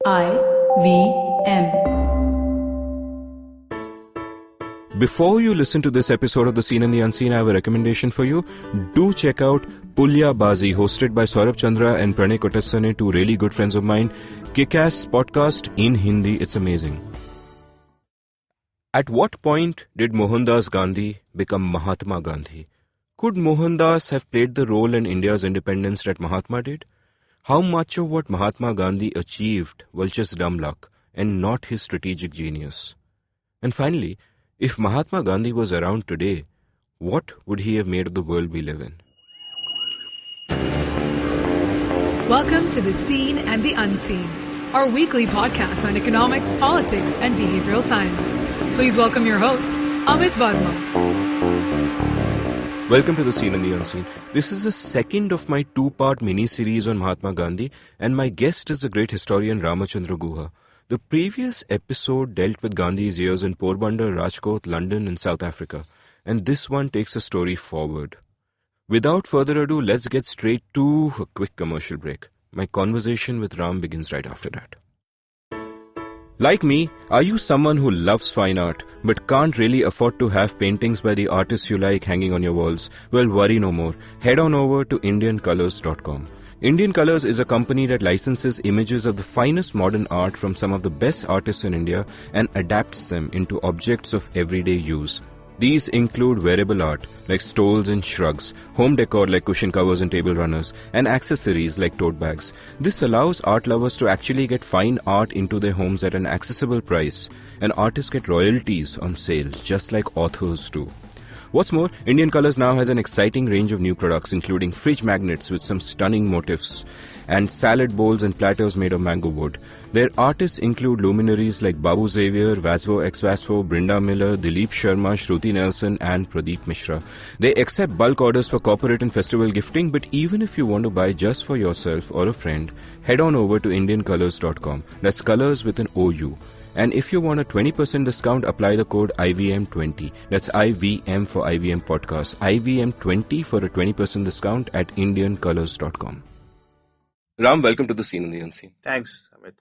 IVM. Before you listen to this episode of The Seen and the Unseen, I have a recommendation for you. Do check out Pulya Bazi, hosted by Saurabh Chandra and Pranay Kotasane, two really good friends of mine. Kick-ass podcast in Hindi. It's amazing. At what point did Mohandas Gandhi become Mahatma Gandhi? Could Mohandas have played the role in India's independence that Mahatma did? How much of what Mahatma Gandhi achieved was just dumb luck and not his strategic genius? And finally, if Mahatma Gandhi was around today, what would he have made of the world we live in? Welcome to The Seen and the Unseen, our weekly podcast on economics, politics, and behavioral science. Please welcome your host, Amit Varma. Welcome to The Seen and the Unseen. This is the second of my two-part mini-series on Mahatma Gandhi, and my guest is the great historian Ramachandra Guha. The previous episode dealt with Gandhi's years in Porbandar, Rajkot, London, and South Africa, and this one takes the story forward. Without further ado, let's get straight to a quick commercial break. My conversation with Ram begins right after that. Like me, are you someone who loves fine art but can't really afford to have paintings by the artists you like hanging on your walls? Well, worry no more. Head on over to IndianColors.com. Indian Colors is a company that licenses images of the finest modern art from some of the best artists in India and adapts them into objects of everyday use. These include wearable art like stoles and shrugs, home decor like cushion covers and table runners, and accessories like tote bags. This allows art lovers to actually get fine art into their homes at an accessible price, and artists get royalties on sales just like authors do. What's more, Indian Colors now has an exciting range of new products, including fridge magnets with some stunning motifs and salad bowls and platters made of mango wood. Their artists include luminaries like Babu Xavier, Vasvo X Vasvo, Brinda Miller, Dilip Sharma, Shruti Nelson, and Pradeep Mishra. They accept bulk orders for corporate and festival gifting, but even if you want to buy just for yourself or a friend, head on over to IndianColors.com. That's colors with an OU. And if you want a 20% discount, apply the code IVM20. That's IVM for IVM Podcast. IVM20 for a 20% discount at IndianColors.com. Ram, welcome to The Seen and the Unseen. Thanks, Amit.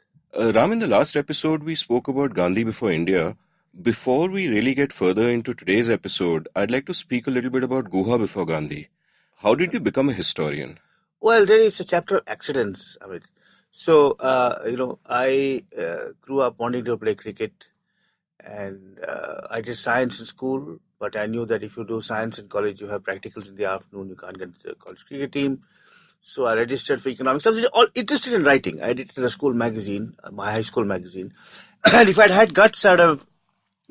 Ram, in the last episode, we spoke about Gandhi before India. Before we really get further into today's episode, I'd like to speak a little bit about Guha before Gandhi. How did you become a historian? Well, there is a chapter of accidents, Amit. So, I grew up wanting to play cricket, and I did science in school, but I knew that if you do science in college, you have practicals in the afternoon, you can't get into the college cricket team. So I registered for economics. I was all interested in writing. I did it in the school magazine, my high school magazine. And if I'd had guts, I'd have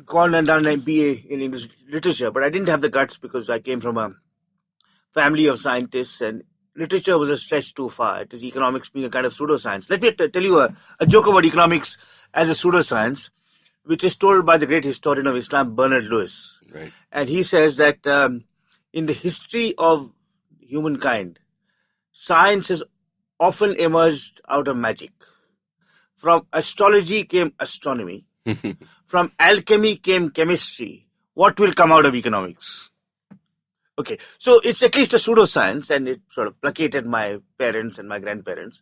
gone and done an MBA in English literature. But I didn't have the guts because I came from a family of scientists, and literature was a stretch too far. It is economics being a kind of pseudoscience. Let me tell you a joke about economics as a pseudoscience, which is told by the great historian of Islam, Bernard Lewis. Right. And he says that in the history of humankind, science has often emerged out of magic. From astrology came astronomy. From alchemy came chemistry. What will come out of economics? Okay, so it's at least a pseudoscience, and it sort of placated my parents and my grandparents.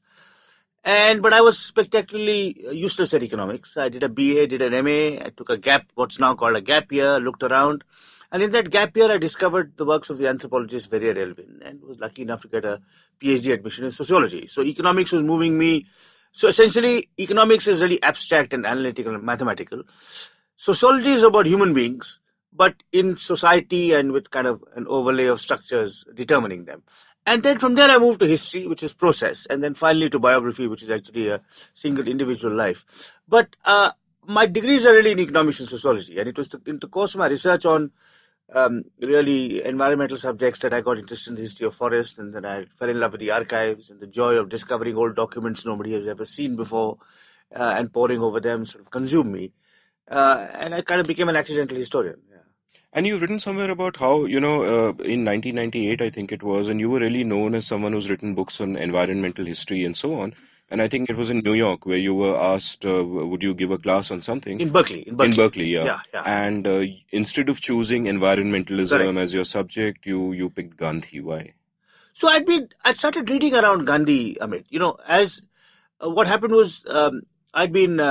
But I was spectacularly useless at economics. I did a BA, did an MA, I took a gap, what's now called a gap year, looked around. And in that gap year, I discovered the works of the anthropologist very relevant and was lucky enough to get a PhD admission in sociology. So economics was moving me. So essentially, economics is really abstract and analytical and mathematical. Sociology is about human beings, but in society and with kind of an overlay of structures determining them. And then from there, I moved to history, which is process, and then finally to biography, which is actually a single individual life. But my degrees are really in economics and sociology, and it was in the course of my research on really environmental subjects that I got interested in the history of forest, and then I fell in love with the archives and the joy of discovering old documents nobody has ever seen before and poring over them sort of consumed me. And I kind of became an accidental historian. Yeah. And you've written somewhere about how, in 1998, I think it was, and you were really known as someone who's written books on environmental history and so on. And I think it was in New York where you were asked, would you give a class on something? In Berkeley. In Berkeley, yeah. Yeah. And instead of choosing environmentalism Correct. as your subject, you picked Gandhi. Why? So I'd started reading around Gandhi, Amit. As what happened was I'd been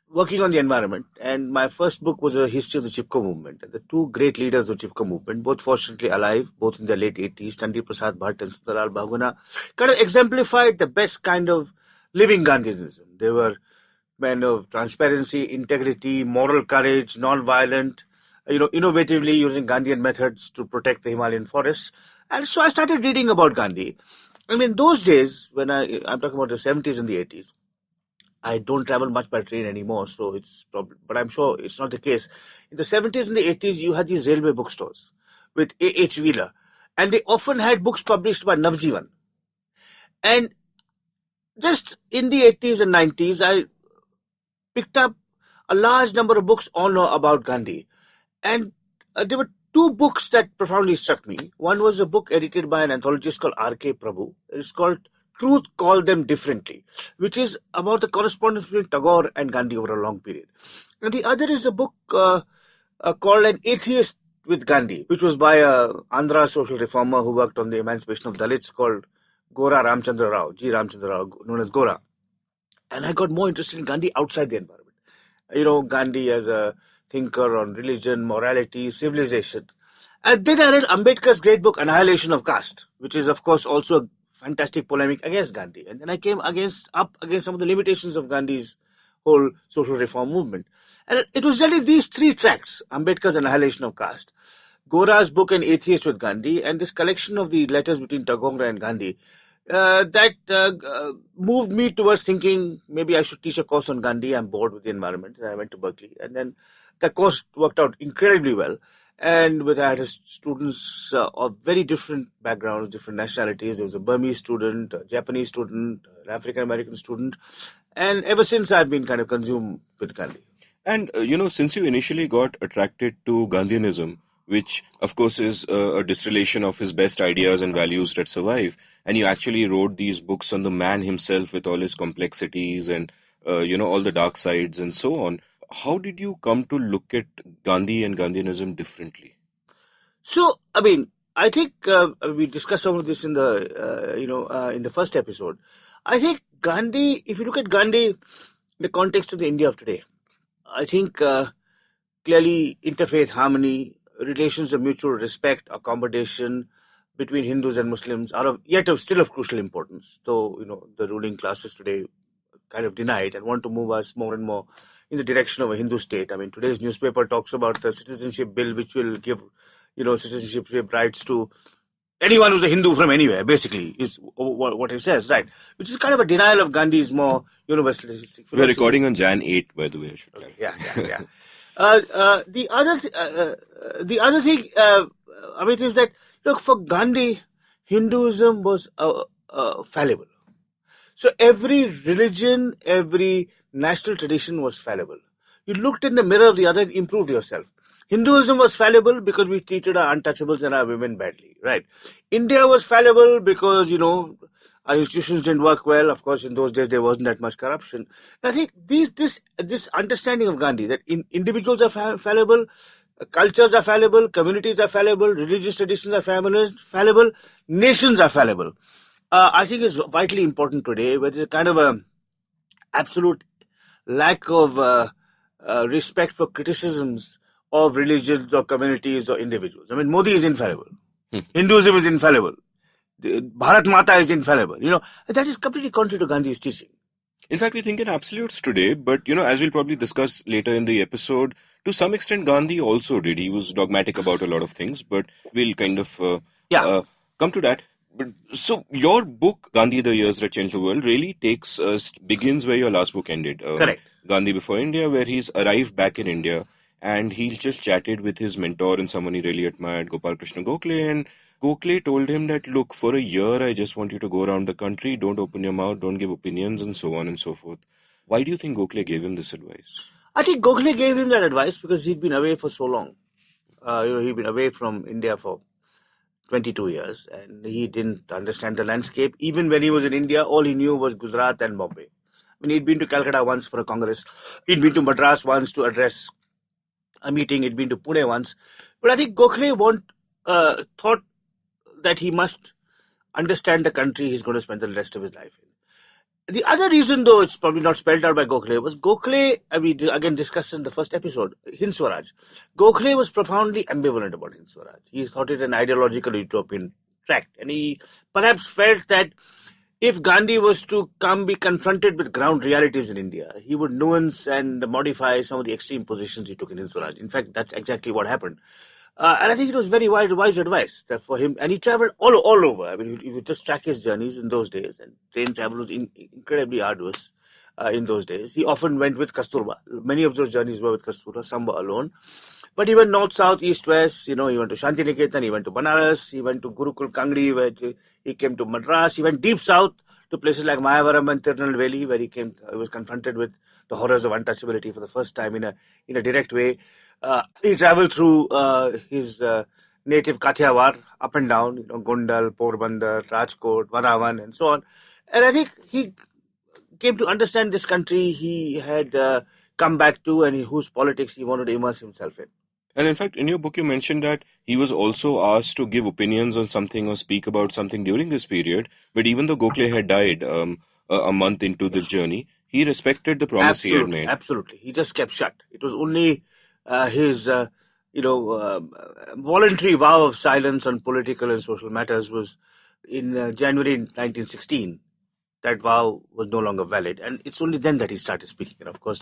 working on the environment, and my first book was a history of the Chipko movement. The two great leaders of Chipko movement, both fortunately alive, both in their late 80s, Chandi Prasad Bhatt and Sundarlal Bahuguna, kind of exemplified the best kind of living Gandhianism. They were men of transparency, integrity, moral courage, non-violent, innovatively using Gandhian methods to protect the Himalayan forests. And so I started reading about Gandhi. I mean, those days, when I'm talking about the 70s and the 80s, I don't travel much by train anymore, so it's probably, but I'm sure it's not the case. In the 70s and the 80s, you had these railway bookstores with A.H. Wheeler, and they often had books published by Navjivan. And just in the 80s and 90s, I picked up a large number of books on or about Gandhi. And there were two books that profoundly struck me. One was a book edited by an anthologist called R.K. Prabhu. It's called Truth Called Them Differently, which is about the correspondence between Tagore and Gandhi over a long period. And the other is a book called An Atheist with Gandhi, which was by a Andhra social reformer who worked on the emancipation of Dalits called Gora Ramachandra Rao, G. Ramachandra Rao, known as Gora. And I got more interested in Gandhi outside the environment. Gandhi as a thinker on religion, morality, civilization. And then I read Ambedkar's great book, Annihilation of Caste, which is, of course, also a fantastic polemic against Gandhi. And then I came up against some of the limitations of Gandhi's whole social reform movement. And it was really these three tracks, Ambedkar's Annihilation of Caste, Gora's book, An Atheist with Gandhi, and this collection of the letters between Tagore and Gandhi, that moved me towards thinking maybe I should teach a course on Gandhi. I'm bored with the environment. And I went to Berkeley. And then that course worked out incredibly well. And I had students of very different backgrounds, different nationalities. There was a Burmese student, a Japanese student, an African-American student. And ever since, I've been kind of consumed with Gandhi. And, since you initially got attracted to Gandhianism, which, of course, is a distillation of his best ideas and values that survive, and you actually wrote these books on the man himself with all his complexities and, all the dark sides and so on, how did you come to look at Gandhi and Gandhianism differently? So, I mean, I think we discussed some of this in the first episode. I think Gandhi, if you look at Gandhi in the context of the India of today, I think clearly interfaith harmony, relations of mutual respect, accommodation between Hindus and Muslims are still of crucial importance. Though, the ruling classes today kind of deny it and want to move us more and more in the direction of a Hindu state. I mean, today's newspaper talks about the citizenship bill, which will give, citizenship rights to anyone who's a Hindu from anywhere, basically, is what it says, right? Which is kind of a denial of Gandhi's more universalistic philosophy. We're recording on Jan 8, by the way. I should clarify. Yeah. The other thing, Amit, is that, look, for Gandhi, Hinduism was fallible. So every religion, every national tradition was fallible. You looked in the mirror of the other and improved yourself. Hinduism was fallible because we treated our untouchables and our women badly, right? India was fallible because, our institutions didn't work well. Of course, in those days, there wasn't that much corruption. And I think this understanding of Gandhi, that individuals are fallible, cultures are fallible, communities are fallible, religious traditions are fallible, nations are fallible, I think is vitally important today, where there's a kind of a absolute lack of respect for criticisms of religions or communities or individuals. I mean, Modi is infallible. Hinduism is infallible. Bharat Mata is infallible. That is completely contrary to Gandhi's teaching. In fact, we think in absolutes today, but, as we'll probably discuss later in the episode, to some extent Gandhi also did. He was dogmatic about a lot of things, but we'll kind of come to that. But, so your book, Gandhi, The Years That Changed the World, really begins where your last book ended. Correct. Gandhi Before India, where he's arrived back in India and he's just chatted with his mentor and someone he really admired, Gopal Krishna Gokhale, and Gokhale told him that, look, for a year, I just want you to go around the country, don't open your mouth, don't give opinions, and so on and so forth. Why do you think Gokhale gave him this advice? I think Gokhale gave him that advice because he'd been away for so long. He'd been away from India for 22 years and he didn't understand the landscape. Even when he was in India, all he knew was Gujarat and Bombay. I mean, he'd been to Calcutta once for a congress. He'd been to Madras once to address a meeting. He'd been to Pune once. But I think Gokhale thought that he must understand the country he's going to spend the rest of his life in. The other reason, though it's probably not spelled out by Gokhale, was Gokhale, again discussed in the first episode, Hind Swaraj. Gokhale was profoundly ambivalent about Hind Swaraj. He thought it an ideological utopian tract, and he perhaps felt that if Gandhi was to be confronted with ground realities in India, he would nuance and modify some of the extreme positions he took in Hind Swaraj. In fact, that's exactly what happened. And I think it was very wise advice for him. And he traveled all over. I mean, you just track his journeys in those days. And train travel was incredibly arduous in those days. He often went with Kasturba. Many of those journeys were with Kasturba. Some were alone. But he went north, south, east, west. He went to Shantiniketan. He went to Banaras. He went to Gurukul Kangri, where he came to Madras. He went deep south to places like Mayavaram and Tirunelveli, where he was confronted with the horrors of untouchability for the first time in a direct way. He traveled through his native Kathiawar, up and down, Gondal, Porbandar, Rajkot, Vadhavan, and so on. And I think he came to understand this country he had come back to and whose politics he wanted to immerse himself in. And in fact, in your book, you mentioned that he was also asked to give opinions on something or speak about something during this period. But even though Gokhale had died a month into this journey, he respected the promise he had made. Absolutely. He just kept shut. It was only his voluntary vow of silence on political and social matters was in January 1916. That vow was no longer valid, and it's only then that he started speaking. And of course,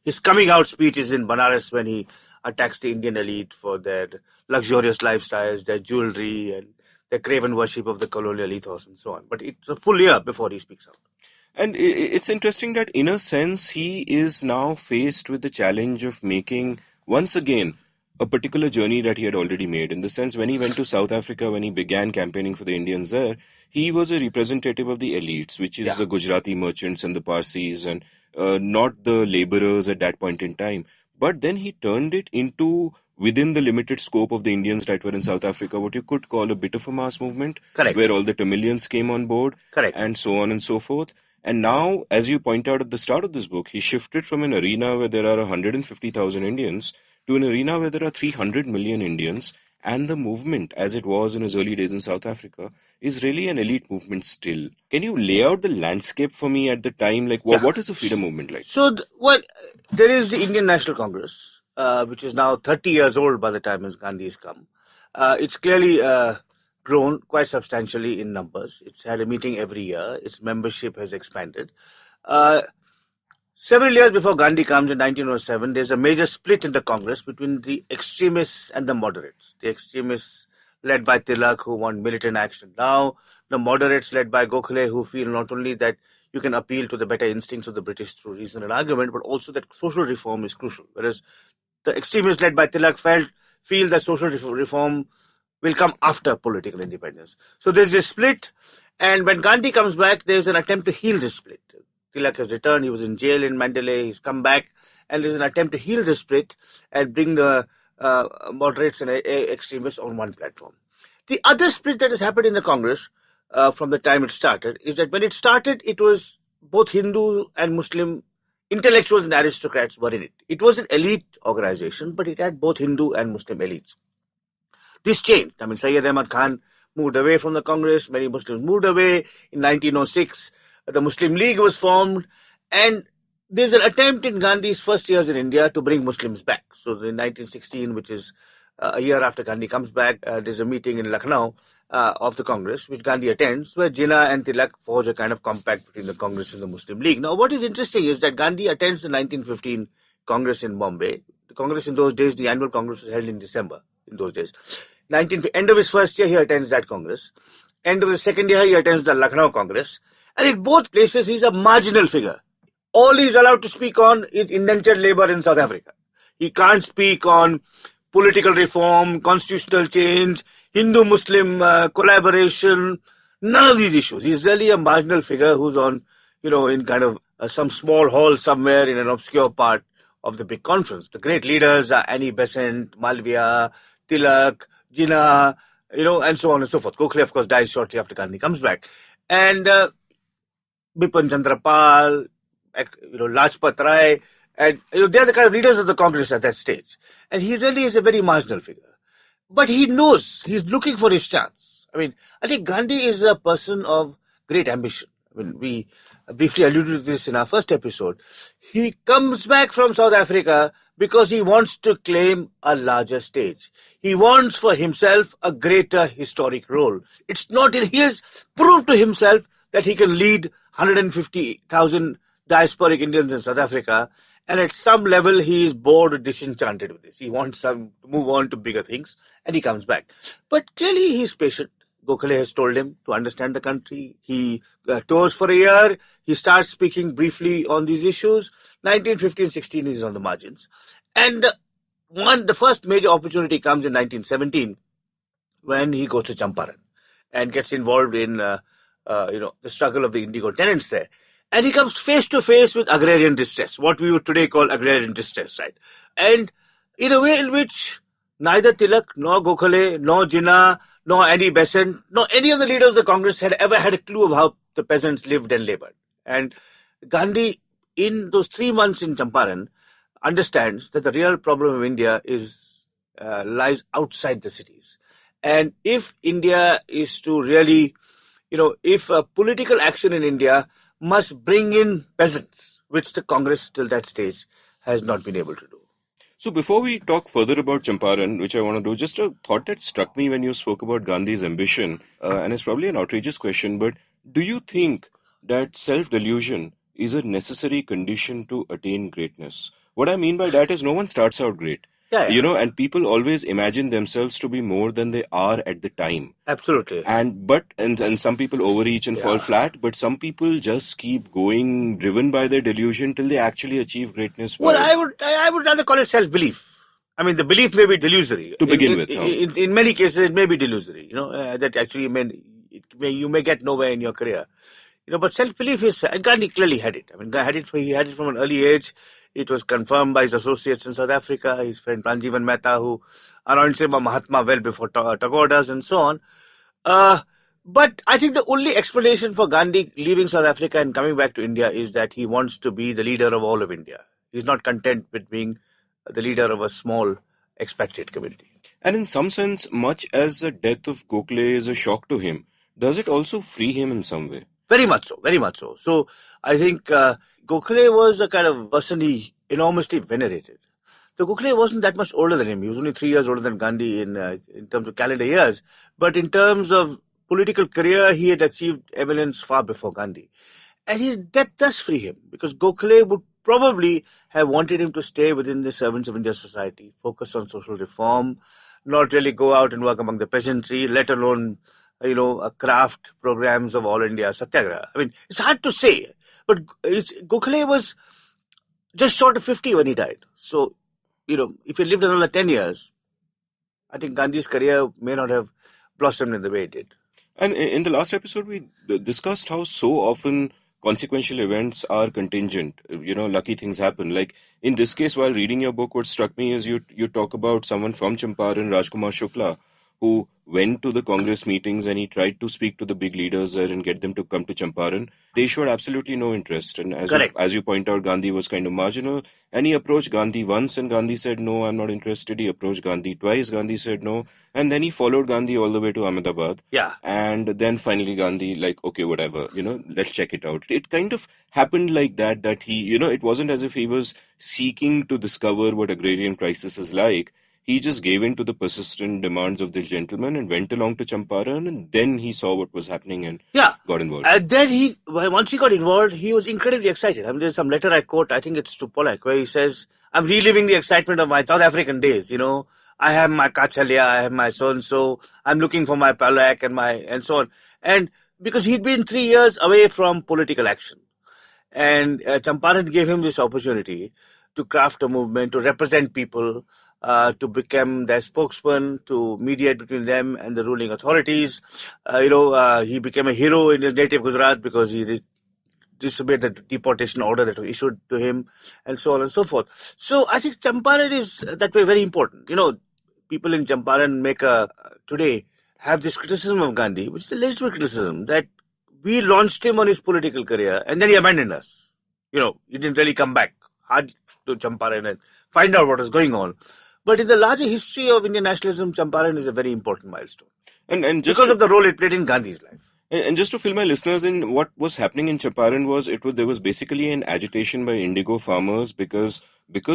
his coming out speech is in Banaras when he attacks the Indian elite for their luxurious lifestyles, their jewelry, and their craven worship of the colonial ethos and so on. But it's a full year before he speaks out. And it's interesting that, in a sense, he is now faced with the challenge of making, once again, a particular journey that he had already made. In the sense, when he went to South Africa, when he began campaigning for the Indians there, he was a representative of the elites, which is the Gujarati merchants and the Parsis, and not the laborers at that point in time. But then he turned it into, within the limited scope of the Indians that were in South Africa, what you could call a bit of a mass movement. Correct. Where all the Tamilians came on board. Correct. And so on and so forth. And now, as you point out at the start of this book, he shifted from an arena where there are 150,000 Indians to an arena where there are 300 million Indians. And the movement, as it was in his early days in South Africa, is really an elite movement still. Can you lay out the landscape for me at the time? Like, what is the freedom movement like? So, there is the Indian National Congress, which is now 30 years old by the time Gandhi has come. It's clearly grown quite substantially in numbers. It's had a meeting every year. Its membership has expanded. Several years before Gandhi comes in 1907, there's a major split in the Congress between the extremists and the moderates. The extremists led by Tilak, who want militant action now. The moderates led by Gokhale, who feel not only that you can appeal to the better instincts of the British through reason and argument, but also that social reform is crucial. Whereas the extremists led by Tilak feel that social reform will come after political independence. So there's this split, and when Gandhi comes back, there's an attempt to heal this split. Tilak has returned, he was in jail in Mandalay, he's come back, and there's an attempt to heal the split and bring the moderates and extremists on one platform. The other split that has happened in the Congress from the time it started is that when it started, it was both Hindu and Muslim intellectuals and aristocrats were in it. It was an elite organization, but it had both Hindu and Muslim elites. This changed. I mean, Syed Ahmad Khan moved away from the Congress, many Muslims moved away. In 1906, the Muslim League was formed, and there's an attempt in Gandhi's first years in India to bring Muslims back. So in 1916, which is a year after Gandhi comes back, there's a meeting in Lucknow of the Congress, which Gandhi attends, where Jinnah and Tilak forge a kind of compact between the Congress and the Muslim League. Now, what is interesting is that Gandhi attends the 1915 Congress in Bombay. The Congress in those days, the annual Congress was held in December in those days. End of his first year, he attends that Congress. End of the second year, he attends the Lucknow Congress. And in both places, he's a marginal figure. All he's allowed to speak on is indentured labor in South Africa. He can't speak on political reform, constitutional change, Hindu-Muslim collaboration, none of these issues. He's really a marginal figure who's on, in kind of some small hall somewhere in an obscure part of the big conference. The great leaders are Annie Besant, Malviya, Tilak, Jinnah, and so on and so forth. Gokhale, of course, dies shortly after Gandhi comes back. And Bipin Chandra Pal, Lajpat Rai, and they're the kind of leaders of the Congress at that stage. And he really is a very marginal figure. But he knows, he's looking for his chance. I mean, I think Gandhi is a person of great ambition. I mean, we briefly alluded to this in our first episode. He comes back from South Africa because he wants to claim a larger stage. He wants for himself a greater historic role. He has proved to himself that he can lead 150,000 diasporic Indians in South Africa. And at some level, he is bored or disenchanted with this. He wants to move on to bigger things, and he comes back. But clearly, he's patient. Gokhale has told him to understand the country. He tours for a year. He starts speaking briefly on these issues. 1915-16 is on the margins. And the first major opportunity comes in 1917 when he goes to Champaran and gets involved in the struggle of the indigo tenants there. And he comes face to face with agrarian distress, what we would today call agrarian distress, right? And in a way in which neither Tilak, nor Gokhale, nor Jinnah, nor Annie Besant, nor any of the leaders of the Congress had ever had a clue of how the peasants lived and labored. And Gandhi, in those 3 months in Champaran, understands that the real problem of India lies outside the cities. And if India is to really, if political action in India must bring in peasants, which the Congress till that stage has not been able to do. So before we talk further about Champaran, which I want to do, just a thought that struck me when you spoke about Gandhi's ambition, and it's probably an outrageous question, but do you think that self-delusion is a necessary condition to attain greatness? What I mean by that is no one starts out great. Yeah. And people always imagine themselves to be more than they are at the time. Absolutely. And some people overreach and fall flat, but some people just keep going, driven by their delusion till they actually achieve greatness. Well, I would rather call it self-belief. I mean, the belief may be delusory. To begin with. In many cases, it may be delusory. That actually you may get nowhere in your career. But self-belief is, Gandhi clearly had it. I mean, he had it from an early age. It was confirmed by his associates in South Africa, his friend Pranjivan Mehta, who announced him a Mahatma well before Tagore does, and so on. But I think the only explanation for Gandhi leaving South Africa and coming back to India is that he wants to be the leader of all of India. He's not content with being the leader of a small expatriate community. And in some sense, much as the death of Gokhale is a shock to him, does it also free him in some way? Very much so, very much so. So I think Gokhale was a kind of person he enormously venerated. So Gokhale wasn't that much older than him. He was only 3 years older than Gandhi in terms of calendar years. But in terms of political career, he had achieved eminence far before Gandhi. And his death does free him, because Gokhale would probably have wanted him to stay within the servants of India's society, focus on social reform, not really go out and work among the peasantry, let alone craft programs of all India Satyagraha. I mean, it's hard to say, but Gokhale was just short of 50 when he died. So, if he lived another 10 years, I think Gandhi's career may not have blossomed in the way it did. And in the last episode, we discussed how so often consequential events are contingent. Lucky things happen. Like in this case, while reading your book, what struck me is you talk about someone from Champaran, Rajkumar Shukla, who went to the Congress meetings and he tried to speak to the big leaders there and get them to come to Champaran. They showed absolutely no interest. And as you point out, Gandhi was kind of marginal. And he approached Gandhi once and Gandhi said, no, I'm not interested. He approached Gandhi twice. Gandhi said no. And then he followed Gandhi all the way to Ahmedabad. Yeah. And then finally Gandhi, okay, whatever, let's check it out. It kind of happened like that he, it wasn't as if he was seeking to discover what agrarian crisis is like. He just gave in to the persistent demands of this gentleman and went along to Champaran, and then he saw what was happening and got involved. And then once he got involved, he was incredibly excited. I mean, there's some letter I quote, I think it's to Polak, where he says, I'm reliving the excitement of my South African days, I have my Kachalia, I have my so-and-so, I'm looking for my Polak and so on. And because he'd been 3 years away from political action. And Champaran gave him this opportunity to craft a movement, to represent people, to become their spokesman, to mediate between them and the ruling authorities. He became a hero in his native Gujarat because he disobeyed the deportation order that was issued to him, and so on and so forth. So I think Champaran is that way very important. People in Champaran today have this criticism of Gandhi, which is a legitimate criticism, that we launched him on his political career and then he abandoned us. He didn't really come back hard to Champaran and find out what was going on. But in the larger history of Indian nationalism, Champaran is a very important milestone. And just because of the role it played in Gandhi's life. And just to fill my listeners in, what was happening in Champaran was there was basically an agitation by indigo farmers because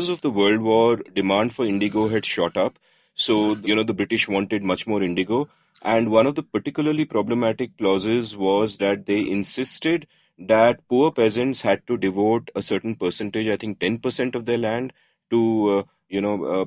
of the World War, demand for indigo had shot up. So the British wanted much more indigo, and one of the particularly problematic clauses was that they insisted that poor peasants had to devote a certain percentage, I think 10% of their land, to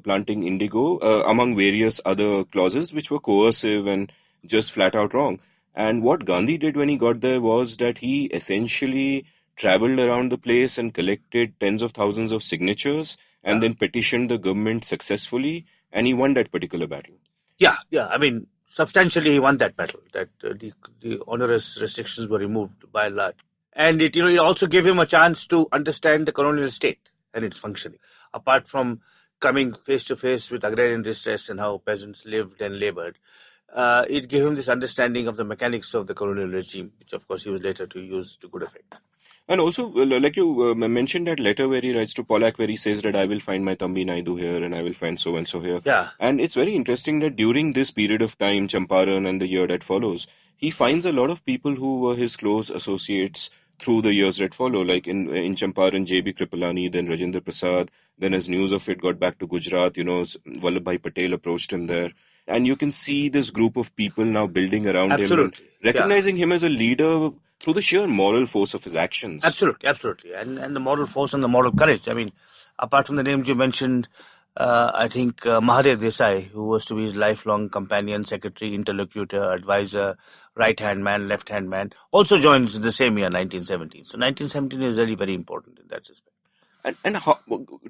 planting indigo, among various other clauses which were coercive and just flat out wrong. And what Gandhi did when he got there was that he essentially traveled around the place and collected tens of thousands of signatures and then petitioned the government successfully, and he won that particular battle. Yeah. I mean, substantially he won that battle. That the onerous restrictions were removed by and large, and it also gave him a chance to understand the colonial state and its functioning. Apart from coming face to face with agrarian distress and how peasants lived and labored, it gave him this understanding of the mechanics of the colonial regime, which of course he was later to use to good effect. And also, like you mentioned that letter where he writes to Pollack, where he says that I will find my Thambi Naidu here and I will find so and so here. Yeah. And it's very interesting that during this period of time, Champaran and the year that follows, he finds a lot of people who were his close associates through the years that follow. Like in Champaran, J.B. Kripalani, then Rajendra Prasad. Then as news of it got back to Gujarat, Vallabhbhai Patel approached him there. And you can see this group of people now building around him and recognizing him as a leader through the sheer moral force of his actions. Absolutely. And the moral force and the moral courage. I mean, apart from the names you mentioned, I think Mahadev Desai, who was to be his lifelong companion, secretary, interlocutor, advisor, right-hand man, left-hand man, also joins in the same year, 1917. So 1917 is really very important in that respect. And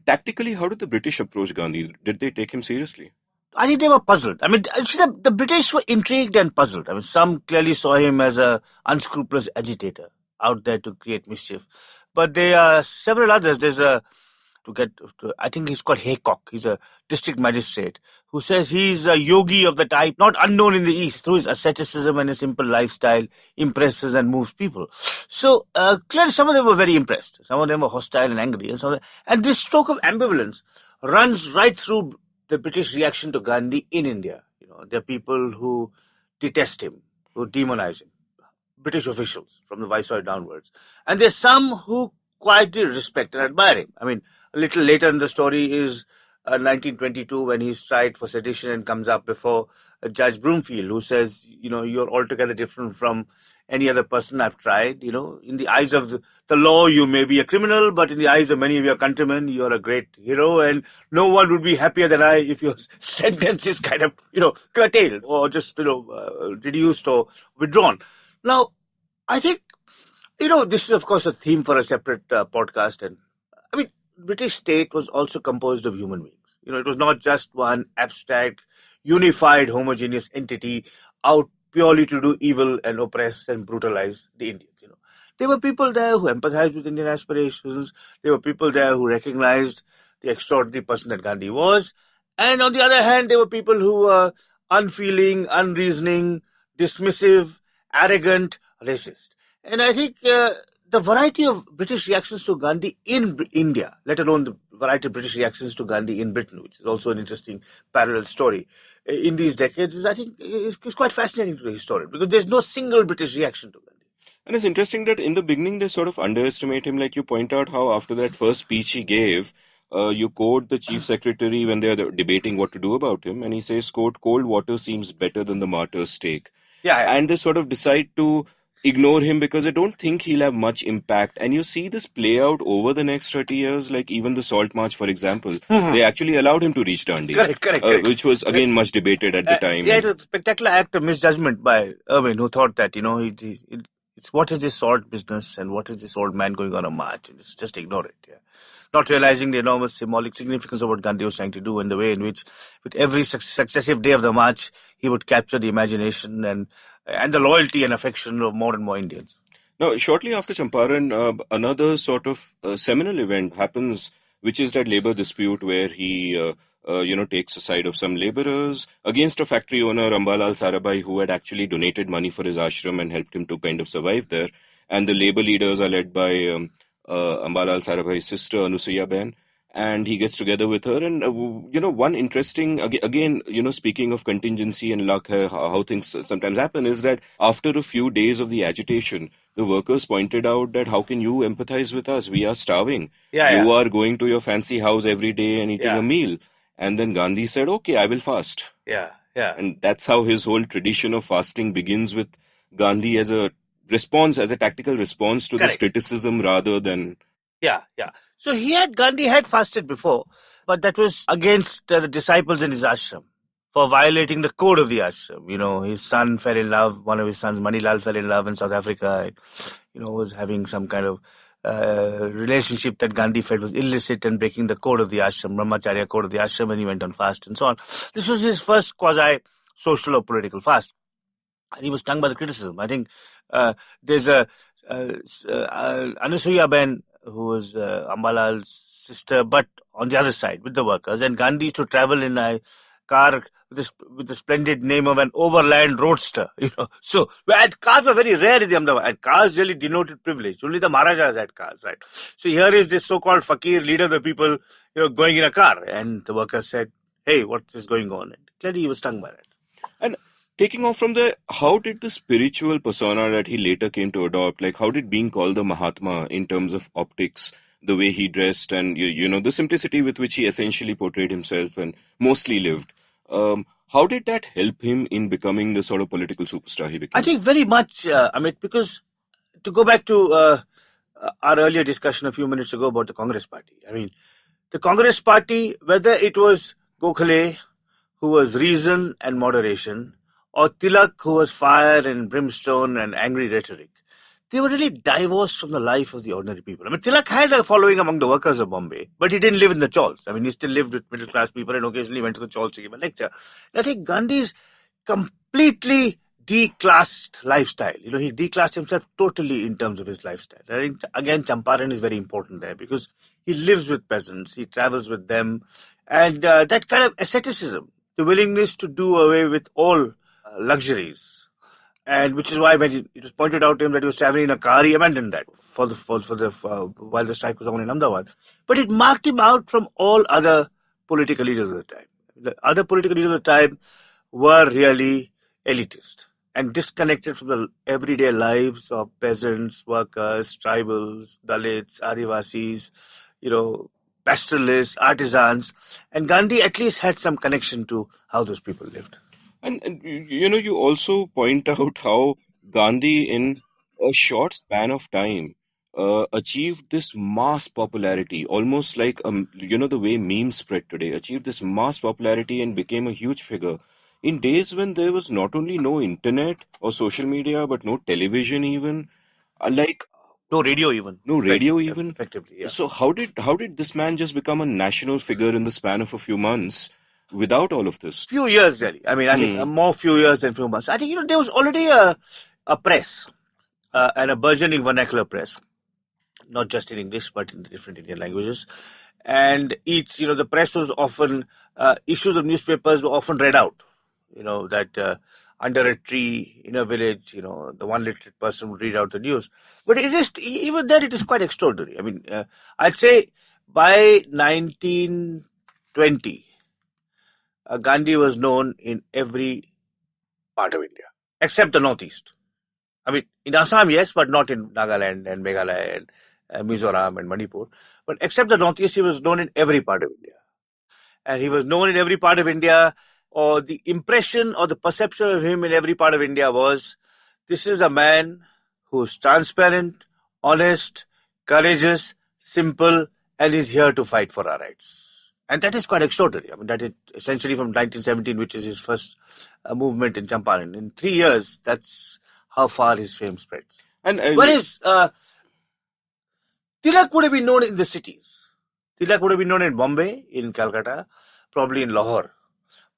tactically, how did the British approach Gandhi? Did they take him seriously? I think they were puzzled. I mean, the British were intrigued and puzzled. I mean, some clearly saw him as a unscrupulous agitator out there to create mischief. But there are several others. There's I think he's called Haycock. He's a district magistrate who says he's a yogi of the type not unknown in the East. Through his asceticism and his simple lifestyle, impresses and moves people. So clearly some of them were very impressed. Some of them were hostile and angry. And this stroke of ambivalence runs right through the British reaction to Gandhi in India. There are people who detest him, who demonize him, British officials from the Viceroy downwards. And there's some who quietly respect and admire him. I mean, a little later in the story is 1922 when he's tried for sedition and comes up before Judge Broomfield, who says, you're altogether different from any other person I've tried. In the eyes of the law, you may be a criminal, but in the eyes of many of your countrymen, you're a great hero, and no one would be happier than I if your sentence is kind of, curtailed or just, reduced or withdrawn. Now, I think, this is, of course, a theme for a separate podcast. And I mean, British state was also composed of human beings. It was not just one abstract, unified, homogeneous entity out purely to do evil and oppress and brutalize the Indians. There were people there who empathized with Indian aspirations. There were people there who recognized the extraordinary person that Gandhi was. And on the other hand, there were people who were unfeeling, unreasoning, dismissive, arrogant, racist. And I think the variety of British reactions to Gandhi in India, let alone the variety of British reactions to Gandhi in Britain, which is also an interesting parallel story in these decades, I think is quite fascinating to the historian, because there's no single British reaction to Gandhi. And it's interesting that in the beginning they sort of underestimate him. Like you point out how after that first speech he gave, you quote the chief secretary when they're debating what to do about him, and he says, quote, cold water seems better than the martyr's stake. Yeah. And they sort of decide to ignore him because they don't think he'll have much impact. And you see this play out over the next 30 years, like even the Salt March, for example. They actually allowed him to reach Dandi. Correct. Which was, again, much debated at the time. Yeah, it was a spectacular act of misjudgment by Irving, who thought that, it's what is this salt business and what is this old man going on a march? And just ignore it. Yeah. Not realizing the enormous symbolic significance of what Gandhi was trying to do and the way in which, with every successive day of the march, he would capture the imagination and the loyalty and affection of more and more Indians. Now, shortly after Champaran, another sort of seminal event happens, which is that labor dispute where he, takes the side of some laborers against a factory owner, Ambalal Sarabhai, who had actually donated money for his ashram and helped him to kind of survive there. And the labor leaders are led by Ambalal Sarabhai's sister, Anusuya Ben. and he gets together with her. And one interesting, again, speaking of contingency and luck, how things sometimes happen, is that after a few days of the agitation, the workers pointed out that how can you empathize with us? We are starving. Yeah, You yeah. are going to your fancy house every day and eating Yeah. a meal. And then Gandhi said, okay, I will fast. Yeah, yeah. And that's how his whole tradition of fasting begins, with Gandhi as a response, as a tactical response to this Correct. criticism rather than. Yeah, yeah. So Gandhi had fasted before, but that was against the disciples in his ashram for violating the code of the ashram. His son fell in love, one of his sons, Manilal, fell in love in South Africa, was having some kind of relationship that Gandhi felt was illicit and breaking the code of the ashram, Brahmacharya code of the ashram, and he went on fast and so on. This was his first quasi-social or political fast. And he was stung by the criticism. I think there's a Anasuya Ben, who was Ambalal's sister, but on the other side with the workers. And Gandhi used to travel in a car with the splendid name of an overland roadster. So cars were very rare in the Ahmedabad, and cars really denoted privilege. Only the Maharajas had cars, right? So here is this so-called fakir leader of the people, going in a car, and the workers said, "Hey, what is going on?" And clearly, he was stung by that. And taking off from there, how did the spiritual persona that he later came to adopt, like how did being called the Mahatma in terms of optics, the way he dressed, and the simplicity with which he essentially portrayed himself and mostly lived, how did that help him in becoming the sort of political superstar he became? I think very much, Amit, because to go back to our earlier discussion a few minutes ago about the Congress Party. I mean, the Congress Party, whether it was Gokhale, who was reason and moderation, or Tilak, who was fire and brimstone and angry rhetoric, they were really divorced from the life of the ordinary people. I mean, Tilak had a following among the workers of Bombay, but he didn't live in the chawls. I mean, he still lived with middle-class people and occasionally went to the chawls to give a lecture. And I think Gandhi's completely declassed lifestyle. He declassed himself totally in terms of his lifestyle. I think, again, Champaran is very important there because he lives with peasants, he travels with them, and that kind of asceticism, the willingness to do away with all luxuries, and which is why when it was pointed out to him that he was traveling in a car, he abandoned that while the strike was on in Ahmedabad. But it marked him out from all other political leaders of the time. The other political leaders of the time were really elitist and disconnected from the everyday lives of peasants, workers, tribals, Dalits, Adivasis, pastoralists, artisans. And Gandhi at least had some connection to how those people lived. And you also point out how Gandhi, in a short span of time, achieved this mass popularity, almost like the way memes spread today, achieved this mass popularity and became a huge figure in days when there was not only no internet or social media, but no television even, like no radio even. No radio even. Effectively, yeah. So how did this man just become a national figure in the span of a few months? Without all of this? Few years, really. I mean, I think more few years than few months. I think, there was already a press and a burgeoning vernacular press, not just in English, but in the different Indian languages. And the press was often, issues of newspapers were often read out, that under a tree in a village, the one literate person would read out the news. But even then, it is quite extraordinary. I mean, I'd say by 1920, Gandhi was known in every part of India, except the northeast. I mean, in Assam, yes, but not in Nagaland and Meghalaya and Mizoram and Manipur. But except the northeast, he was known in every part of India. And he was known in every part of India, or the impression or the perception of him in every part of India was, this is a man who's transparent, honest, courageous, simple, and is here to fight for our rights. And that is quite extraordinary. I mean, that is essentially from 1917, which is his first movement in Champaran. In 3 years, that's how far his fame spreads. Whereas Tilak would have been known in the cities. Tilak would have been known in Bombay, in Calcutta, probably in Lahore,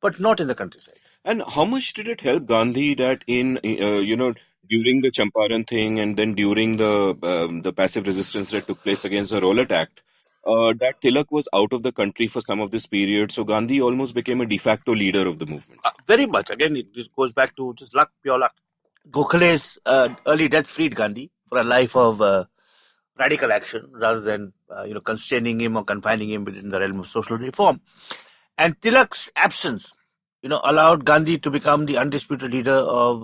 but not in the countryside. And how much did it help Gandhi that in during the Champaran thing and then during the passive resistance that took place against the Rowlatt Act, that Tilak was out of the country for some of this period, so Gandhi almost became a de facto leader of the movement. Very much. Again, it just goes back to just luck, pure luck. Gokhale's early death freed Gandhi for a life of radical action rather than constraining him or confining him within the realm of social reform. And Tilak's absence, allowed Gandhi to become the undisputed leader of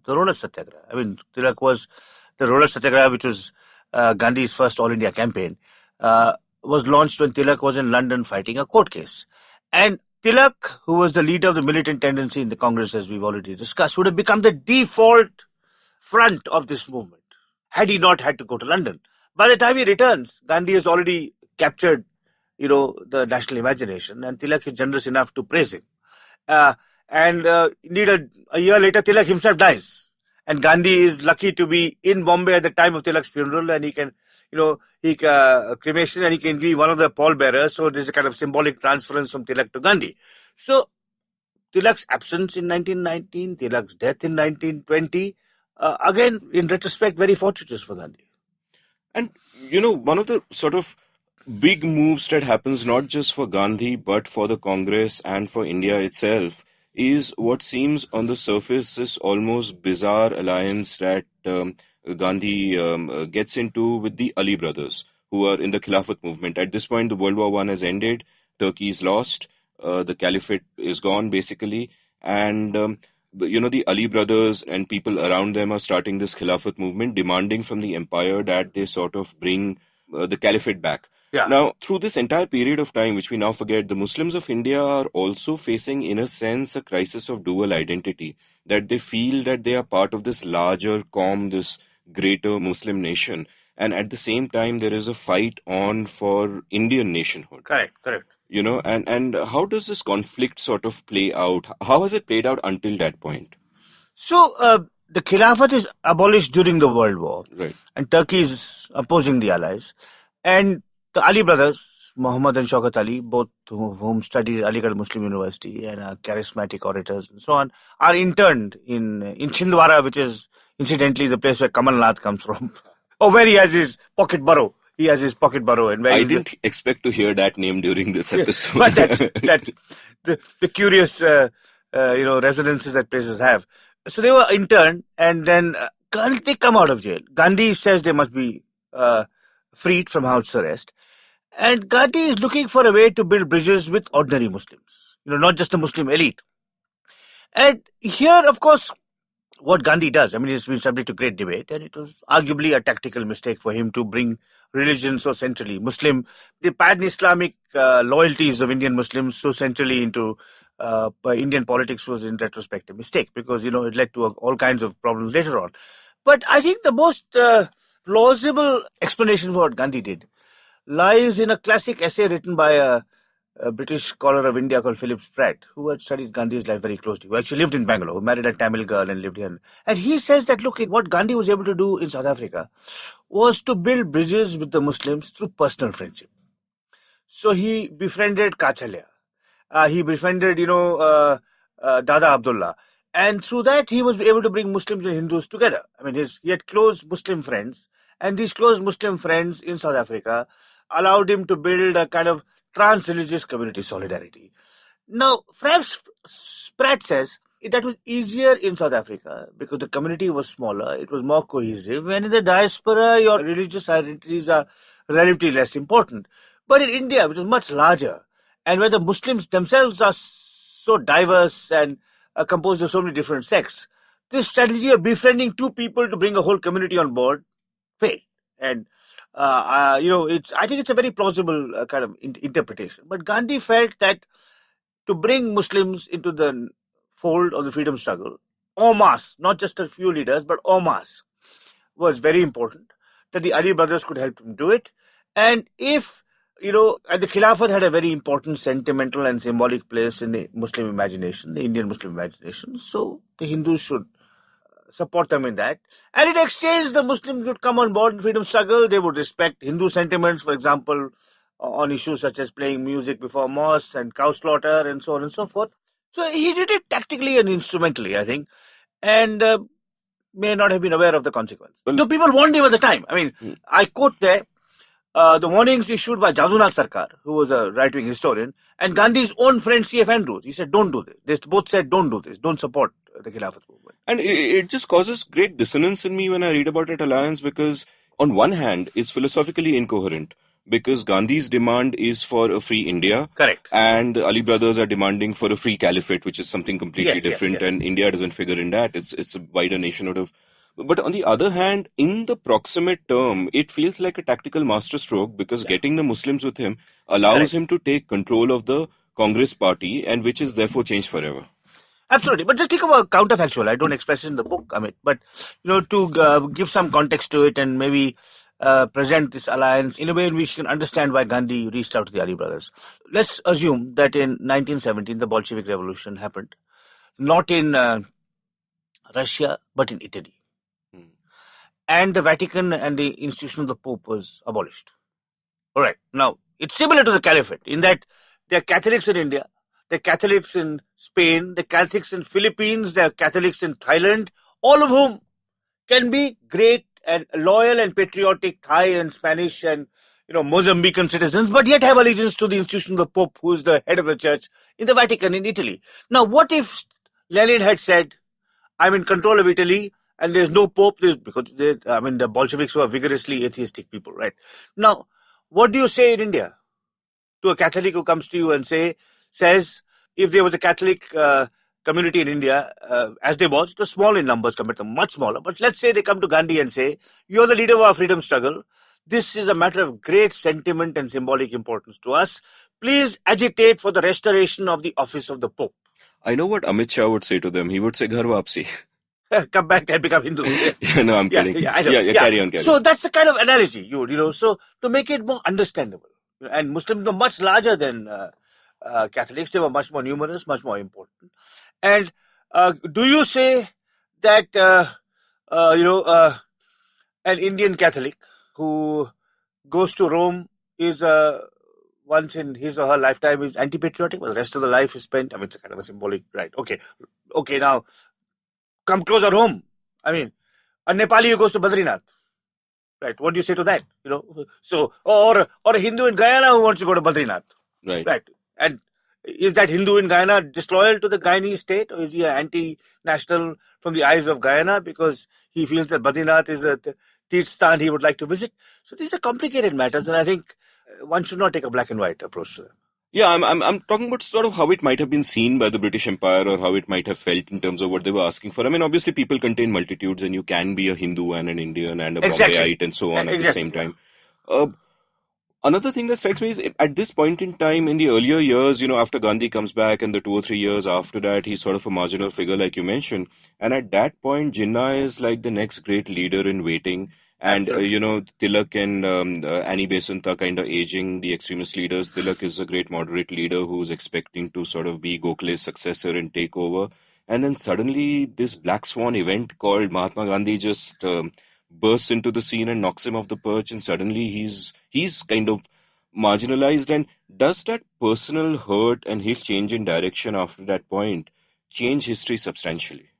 the roller satyagraha. I mean, Tilak was the roller satyagraha, which was Gandhi's first All India campaign, was launched when Tilak was in London fighting a court case. And Tilak, who was the leader of the militant tendency in the Congress, as we've already discussed, would have become the default front of this movement had he not had to go to London. By the time he returns, Gandhi has already captured, the national imagination, and Tilak is generous enough to praise him. Indeed, a year later, Tilak himself dies. And Gandhi is lucky to be in Bombay at the time of Tilak's funeral, and he can, cremation, and he can be one of the pallbearers. So there's a kind of symbolic transference from Tilak to Gandhi. So Tilak's absence in 1919, Tilak's death in 1920, again, in retrospect, very fortuitous for Gandhi. And, one of the sort of big moves that happens not just for Gandhi but for the Congress and for India itself is what seems on the surface this almost bizarre alliance that Gandhi gets into with the Ali brothers, who are in the Khilafat movement. At this point, the World War I has ended, Turkey is lost, the Caliphate is gone basically, and the Ali brothers and people around them are starting this Khilafat movement, demanding from the empire that they sort of bring the Caliphate back. Yeah. Now, through this entire period of time, which we now forget, the Muslims of India are also facing, in a sense, a crisis of dual identity, that they feel that they are part of this larger QOM, this greater Muslim nation, and at the same time, there is a fight on for Indian nationhood. Correct. And how does this conflict sort of play out? How has it played out until that point? So, the Khilafat is abolished during the World War. Right. And Turkey is opposing the Allies. And the Ali brothers, Muhammad and Shaukat Ali, both whom studied at Aligarh Muslim University and are charismatic orators and so on, are interned in Chhindwara, which is incidentally the place where Kamal Nath comes from, or where he has his pocket borough. And where I didn't expect to hear that name during this episode. But that's the curious resonances that places have. So they were interned, and then they come out of jail. Gandhi says they must be freed from house arrest. And Gandhi is looking for a way to build bridges with ordinary Muslims, not just the Muslim elite. And here, of course, what Gandhi does, I mean, it's been subject to great debate, and it was arguably a tactical mistake for him to bring religion so centrally, the pan-Islamic loyalties of Indian Muslims so centrally into Indian politics was in retrospect a mistake, because, it led to all kinds of problems later on. But I think the most plausible explanation for what Gandhi did lies in a classic essay written by a British scholar of India called Philip Spratt, who had studied Gandhi's life very closely, who actually lived in Bangalore, who married a Tamil girl and lived here. And he says that, look, what Gandhi was able to do in South Africa was to build bridges with the Muslims through personal friendship. So he befriended Kachalia. He befriended, Dada Abdullah. And through that, he was able to bring Muslims and Hindus together. I mean, he had close Muslim friends, and these close Muslim friends in South Africa allowed him to build a kind of trans-religious community solidarity. Now, Spratt says that was easier in South Africa because the community was smaller, it was more cohesive, and in the diaspora, your religious identities are relatively less important. But in India, which is much larger, and where the Muslims themselves are so diverse and composed of so many different sects, this strategy of befriending two people to bring a whole community on board failed. And I think it's a very plausible kind of interpretation. But Gandhi felt that to bring Muslims into the fold of the freedom struggle, en masse, not just a few leaders, but en masse, was very important. That the Ali brothers could help him do it. And if, and the Khilafat had a very important sentimental and symbolic place in the Muslim imagination, the Indian Muslim imagination. So the Hindus should support them in that. And in exchange, the Muslims would come on board in freedom struggle. They would respect Hindu sentiments, for example, on issues such as playing music before mosques and cow slaughter and so on and so forth. So he did it tactically and instrumentally, I think, and may not have been aware of the consequence. Though people warned him at the time. I mean, I quote there, the warnings issued by Jadunath Sarkar, who was a right-wing historian, and Gandhi's own friend C.F. Andrews. He said, don't do this. They both said, don't do this. Don't support the Khilafat movement. And it just causes great dissonance in me when I read about that alliance, because on one hand, is philosophically incoherent because Gandhi's demand is for a free India. Correct. And the Ali brothers are demanding for a free caliphate, which is something completely different. Yes. And India doesn't figure in that. It's a wider nationhood. But on the other hand, in the proximate term, it feels like a tactical masterstroke because getting the Muslims with him allows him to take control of the Congress party, and which is therefore changed forever. Absolutely. But just think of a counterfactual. I don't express it in the book, Amit, but to give some context to it and maybe present this alliance in a way in which you can understand why Gandhi reached out to the Ali brothers. Let's assume that in 1917 the Bolshevik Revolution happened, not in Russia but in Italy, and the Vatican and the institution of the Pope was abolished. All right. Now it's similar to the Caliphate in that there are Catholics in India. There are Catholics in Spain, there are Catholics in Philippines, there are Catholics in Thailand, all of whom can be great and loyal and patriotic Thai and Spanish and Mozambican citizens, but yet have allegiance to the institution of the Pope, who is the head of the church in the Vatican in Italy. Now, what if Lenin had said, "I'm in control of Italy, and there's no Pope," because the Bolsheviks were vigorously atheistic people, right? Now, what do you say in India to a Catholic who comes to you and says, if there was a Catholic community in India, as there was, it was small in numbers compared to much smaller, but let's say they come to Gandhi and say, "You're the leader of our freedom struggle. This is a matter of great sentiment and symbolic importance to us. Please agitate for the restoration of the office of the Pope." I know what Amit Shah would say to them. He would say, "Ghar wapsi." Come back and become Hindus. No, I'm kidding. I know. Carry on. So that's the kind of analogy you would, so to make it more understandable. And Muslims are much larger than Catholics. They were much more numerous, much more important. And do you say that an Indian Catholic who goes to Rome is once in his or her lifetime is anti-patriotic, but the rest of the life is spent? It's a kind of a symbolic, right? Okay. Now come closer home. A Nepali who goes to Badrinath. Right. What do you say to that? So or a Hindu in Guyana who wants to go to Badrinath. Right. And is that Hindu in Guyana disloyal to the Guyanese state, or is he anti-national from the eyes of Guyana because he feels that Badrinath is a Tirthan he would like to visit? So these are complicated matters, and I think one should not take a black and white approach to them. Yeah, I'm talking about sort of how it might have been seen by the British Empire, or how it might have felt in terms of what they were asking for. Obviously people contain multitudes, and you can be a Hindu and an Indian and a Bombayite and so on at the same time. Another thing that strikes me is at this point in time, in the earlier years, after Gandhi comes back and the 2 or 3 years after that, he's sort of a marginal figure, like you mentioned. And at that point, Jinnah is like the next great leader in waiting. And, Tilak and Annie Besant are kind of aging, the extremist leaders. Tilak is a great moderate leader who's expecting to sort of be Gokhale's successor and take over. And then suddenly this black swan event called Mahatma Gandhi just bursts into the scene and knocks him off the perch, and suddenly he's kind of marginalized. And does that personal hurt and his change in direction after that point change history substantially?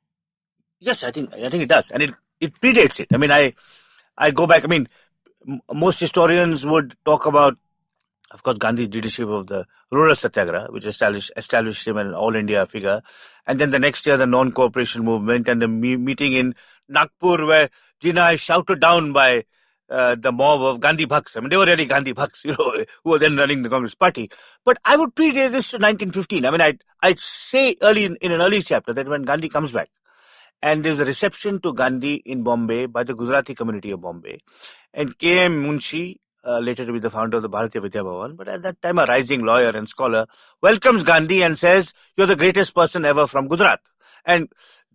Yes, I think it does, and it predates it. I go back. Most historians would talk about, of course, Gandhi's leadership of the rural Satyagraha, which established him an all-India figure. And then the next year, the non-cooperation movement and the meeting in Nagpur where Jinnah is shouted down by the mob of Gandhi Bhaks. They were really Gandhi Bhaks, who were then running the Congress party. But I would predate this to 1915. I'd say in an early chapter that when Gandhi comes back, and there's a reception to Gandhi in Bombay by the Gujarati community of Bombay. And K.M. Munshi, later to be the founder of the Bharatiya Vidya Bhavan, but at that time a rising lawyer and scholar, welcomes Gandhi and says, "You're the greatest person ever from Gujarat." And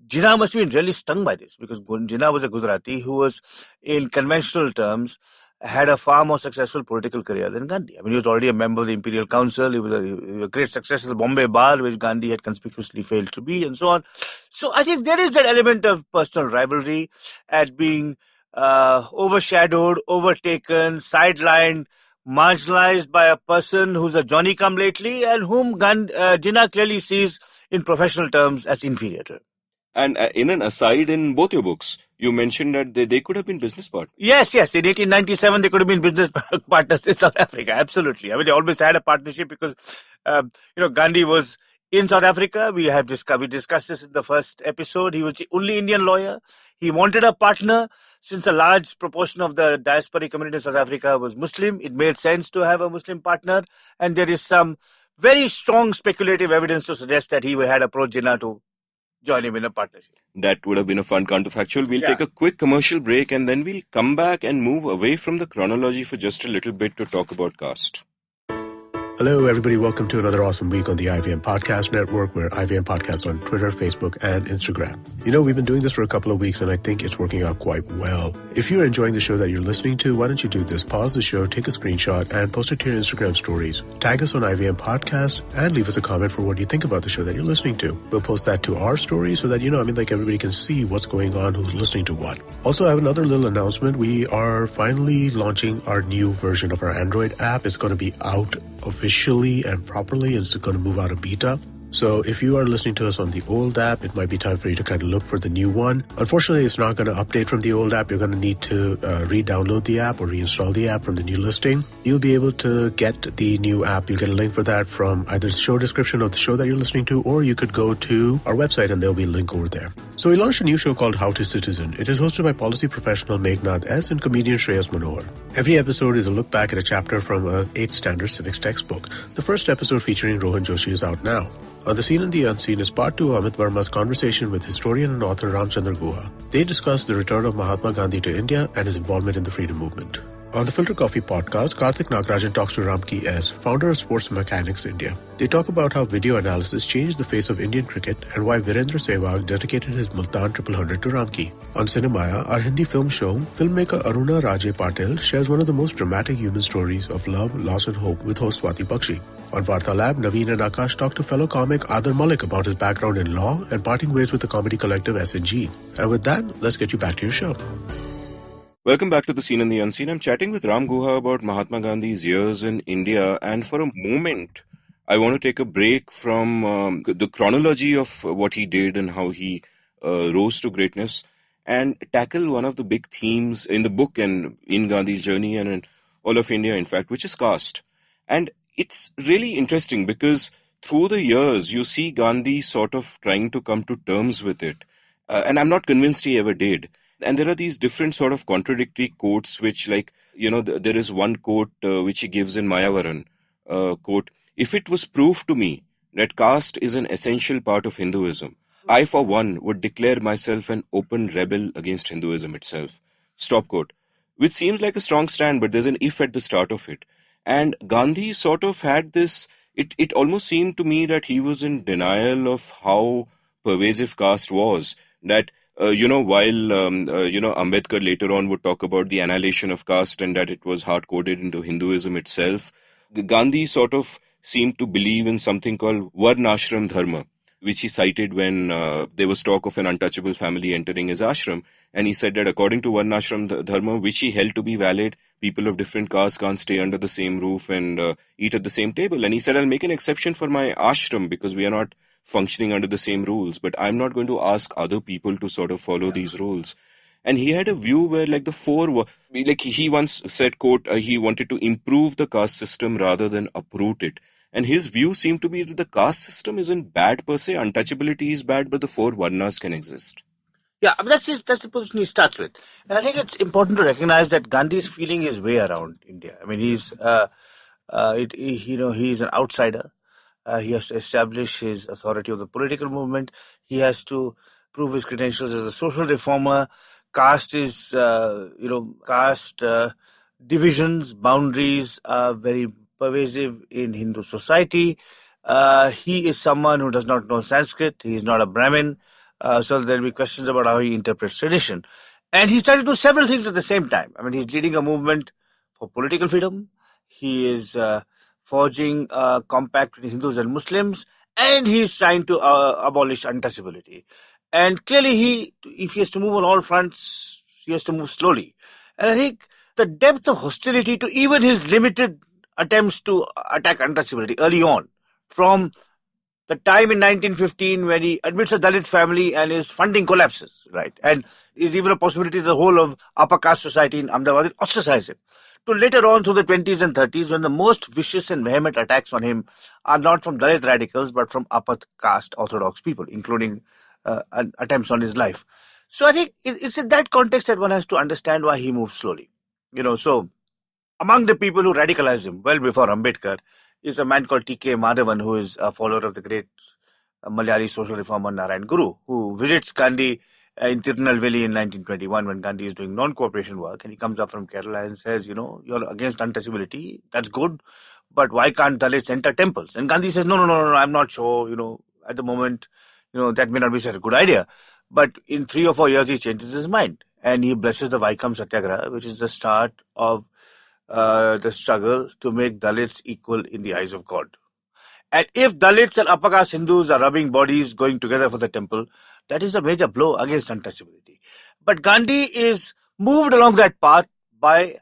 Jinnah must have been really stung by this, because Jinnah was a Gujarati who was, in conventional terms, had a far more successful political career than Gandhi. He was already a member of the Imperial Council. He was a great success at the Bombay Bar, which Gandhi had conspicuously failed to be, and so on. So I think there is that element of personal rivalry at being overshadowed, overtaken, sidelined, marginalized by a person who's a Johnny-come-lately and whom Jinnah clearly sees in professional terms as inferior to him. And in an aside in both your books, you mentioned that they could have been business partners. Yes. In 1897, they could have been business partners in South Africa. Absolutely. They always had a partnership because, Gandhi was in South Africa. We discussed this in the first episode. He was the only Indian lawyer. He wanted a partner. Since a large proportion of the diasporic community in South Africa was Muslim, it made sense to have a Muslim partner. And there is some very strong speculative evidence to suggest that he had approached Jinnah to join him in a partnership. That would have been a fun counterfactual. We'll take a quick commercial break and then we'll come back and move away from the chronology for just a little bit to talk about caste. Hello, everybody. Welcome to another awesome week on the IVM Podcast Network. We're IVM Podcast on Twitter, Facebook, and Instagram. You know, we've been doing this for a couple of weeks, and I think it's working out quite well. If you're enjoying the show that you're listening to, why don't you do this? Pause the show, take a screenshot, and post it to your Instagram stories. Tag us on IVM Podcast, and leave us a comment for what you think about the show that you're listening to. We'll post that to our story so that, everybody can see what's going on, who's listening to what. Also, I have another little announcement. We are finally launching our new version of our Android app. It's going to be out officially and properly, and it's going to move out of beta. So if you are listening to us on the old app, it might be time for you to kind of look for the new one. Unfortunately, it's not going to update from the old app. You're going to need to re-download the app or reinstall the app from the new listing. You'll be able to get the new app. You'll get a link for that from either the show description of the show that you're listening to, or you could go to our website and there'll be a link over there. So we launched a new show called How to Citizen. It is hosted by policy professional Meghnad S. and comedian Shreyas Manohar. Every episode is a look back at a chapter from a 8th standard civics textbook. The first episode featuring Rohan Joshi is out now. On the Seen and the Unseen is part 2 of Amit Varma's conversation with historian and author Ramachandra Guha. They discuss the return of Mahatma Gandhi to India and his involvement in the freedom movement. On the Filter Coffee podcast, Karthik Nagarajan talks to Ramki S., founder of Sports Mechanics India. They talk about how video analysis changed the face of Indian cricket and why Virendra Sehwag dedicated his Multan Triple 100 to Ramki. On Cinemaya, our Hindi film show, filmmaker Aruna Rajay Patil shares one of the most dramatic human stories of love, loss and hope with host Swati Bakshi. On Varta Lab, Naveen and Akash talk to fellow comic Adar Malik about his background in law and parting ways with the comedy collective SNG. And with that, let's get you back to your show. Welcome back to the Seen and the Unseen. I'm chatting with Ram Guha about Mahatma Gandhi's years in India, and for a moment, I want to take a break from the chronology of what he did and how he rose to greatness, and tackle one of the big themes in the book and in Gandhi's journey and in all of India, in fact, which is caste. And it's really interesting because through the years, you see Gandhi sort of trying to come to terms with it. And I'm not convinced he ever did. And there are these different sort of contradictory quotes, which there is one quote which he gives in Mayavaran, quote, "If it was proved to me that caste is an essential part of Hinduism, I for one would declare myself an open rebel against Hinduism itself." Stop quote. Which seems like a strong stand, but there's an if at the start of it. And Gandhi sort of had this, it almost seemed to me that he was in denial of how pervasive caste was. That, while Ambedkar later on would talk about the annihilation of caste and that it was hard-coded into Hinduism itself, Gandhi sort of seemed to believe in something called Varnashram Dharma, which he cited when there was talk of an untouchable family entering his ashram. And he said that according to Varnashram Dharma, which he held to be valid, people of different castes can't stay under the same roof and eat at the same table. And he said, I'll make an exception for my ashram because we are not functioning under the same rules, but I'm not going to ask other people to sort of follow these rules. And he had a view where he once said, quote, he wanted to improve the caste system rather than uproot it. And his view seemed to be that the caste system isn't bad per se, untouchability is bad, but the 4 varnas can exist. Yeah, that's the position he starts with. And I think it's important to recognize that Gandhi is feeling his way around India. I mean, he's an outsider. He has to establish his authority of the political movement. He has to prove his credentials as a social reformer. Caste divisions, boundaries are very pervasive in Hindu society. He is someone who does not know Sanskrit. He is not a Brahmin. So there will be questions about how he interprets tradition. And he's trying to do several things at the same time. I mean, he's leading a movement for political freedom. He is forging a compact between Hindus and Muslims. And he's trying to abolish untouchability. And clearly, if he has to move on all fronts, he has to move slowly. And I think the depth of hostility to even his limited attempts to attack untouchability early on, from the time in 1915 when he admits a Dalit family and his funding collapses, right? And there's even a possibility the whole of upper caste society in Ahmedabad will ostracize him, to later on through the 20s and 30s, when the most vicious and vehement attacks on him are not from Dalit radicals, but from upper caste orthodox people, including attempts on his life. So I think it's in that context that one has to understand why he moved slowly. So among the people who radicalized him well before Ambedkar is a man called T.K. Madhavan, who is a follower of the great Malayali social reformer Narayan Guru, who visits Gandhi in Tirunelveli in 1921 when Gandhi is doing non-cooperation work, and he comes up from Kerala and says, you're against untouchability, that's good, but why can't Dalits enter temples? And Gandhi says, no, I'm not sure, at the moment, that may not be such a good idea. But in 3 or 4 years, he changes his mind, and he blesses the Vaikam Satyagraha, which is the start of the struggle to make Dalits equal in the eyes of God. And if Dalits and upper caste Hindus are rubbing bodies going together for the temple, that is a major blow against untouchability. But Gandhi is moved along that path by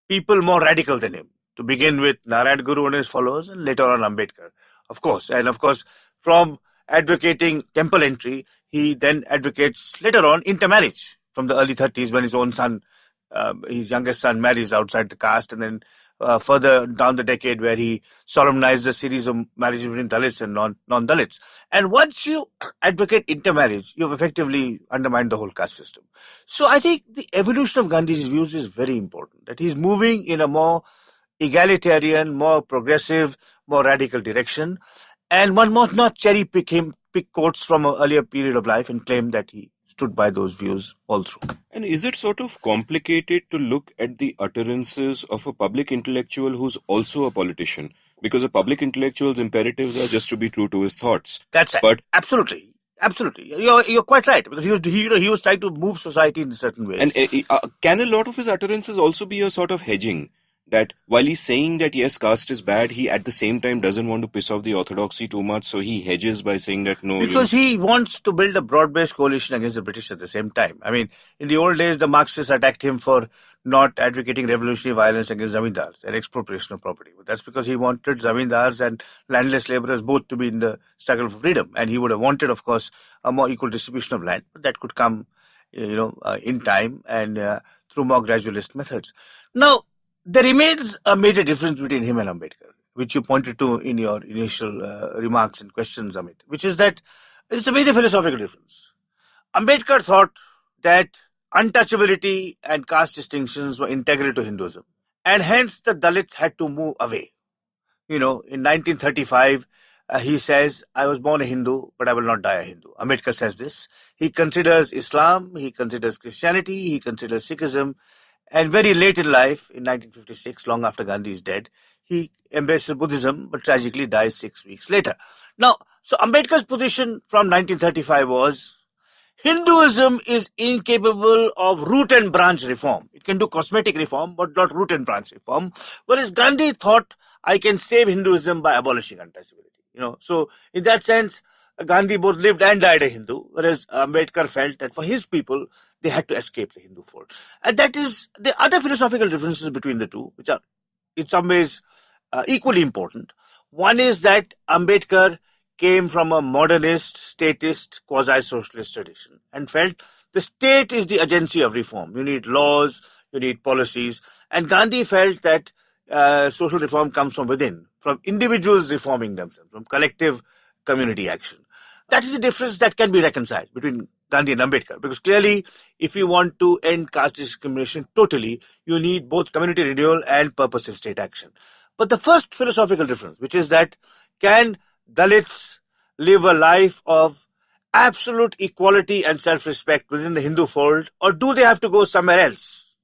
people more radical than him. To begin with, Narayan Guru and his followers, and later on Ambedkar, of course. And of course, from advocating temple entry, he then advocates later on intermarriage from the early 30s when his own son, his youngest son, marries outside the caste, and then further down the decade where he solemnized a series of marriages between Dalits and non-Dalits. And once you advocate intermarriage, you've effectively undermined the whole caste system. So I think the evolution of Gandhi's views is very important, that he's moving in a more egalitarian, more progressive, more radical direction. And one must not cherry pick quotes from an earlier period of life and claim that he stood by those views all through. And is it sort of complicated to look at the utterances of a public intellectual who's also a politician? Because a public intellectual's imperatives are just to be true to his thoughts. That's right. But absolutely. You're quite right, because he was trying to move society in certain ways. And can a lot of his utterances also be a sort of hedging? That while he's saying that yes, caste is bad, he at the same time doesn't want to piss off the orthodoxy too much, so he hedges by saying that no. Because he wants to build a broad-based coalition against the British at the same time. I mean, in the old days, the Marxists attacked him for not advocating revolutionary violence against zamindars and expropriation of property. But that's because he wanted zamindars and landless laborers both to be in the struggle for freedom. And he would have wanted, of course, a more equal distribution of land. But that could come, in time and through more gradualist methods. Now, there remains a major difference between him and Ambedkar, which you pointed to in your initial remarks and questions, Amit, which is that it's a major philosophical difference. Ambedkar thought that untouchability and caste distinctions were integral to Hinduism, and hence the Dalits had to move away. In 1935, he says, I was born a Hindu, but I will not die a Hindu. Ambedkar says this. He considers Islam, he considers Christianity, he considers Sikhism, and very late in life, in 1956, long after Gandhi is dead, he embraces Buddhism, but tragically dies 6 weeks later. Now, so Ambedkar's position from 1935 was, Hinduism is incapable of root and branch reform. It can do cosmetic reform, but not root and branch reform. Whereas Gandhi thought, I can save Hinduism by abolishing untouchability. So in that sense, Gandhi both lived and died a Hindu, whereas Ambedkar felt that for his people, they had to escape the Hindu fold. And that is the other philosophical differences between the two, which are in some ways equally important. One is that Ambedkar came from a modernist, statist, quasi-socialist tradition and felt the state is the agency of reform. You need laws, you need policies. And Gandhi felt that social reform comes from within, from individuals reforming themselves, from collective community action. That is a difference that can be reconciled between Gandhi and Ambedkar, because clearly, if you want to end caste discrimination totally, you need both community renewal and purposive state action. But the first philosophical difference, which is that can Dalits live a life of absolute equality and self-respect within the Hindu fold, or do they have to go somewhere else?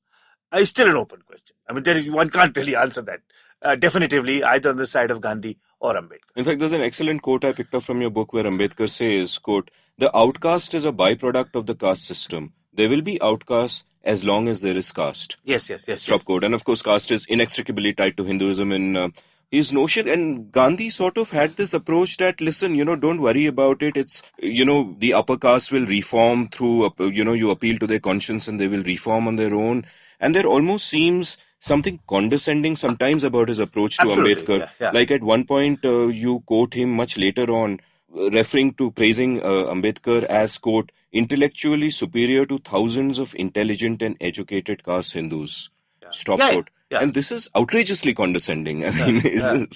Is still an open question. I mean, one can't really answer that definitively, either on the side of Gandhi or Ambedkar. In fact, there's an excellent quote I picked up from your book where Ambedkar says, quote, the outcast is a byproduct of the caste system. There will be outcasts as long as there is caste. Yes. Stop quote. And of course, caste is inextricably tied to Hinduism in his notion. And Gandhi sort of had this approach that, listen, don't worry about it. It's, the upper caste will reform through, you appeal to their conscience and they will reform on their own. And there almost seems something condescending sometimes about his approach to Ambedkar. Yeah. Like at one point, you quote him much later on, referring to praising Ambedkar as, quote, intellectually superior to thousands of intelligent and educated caste Hindus. stop Yeah, quote. yeah. And this is outrageously condescending. I mean,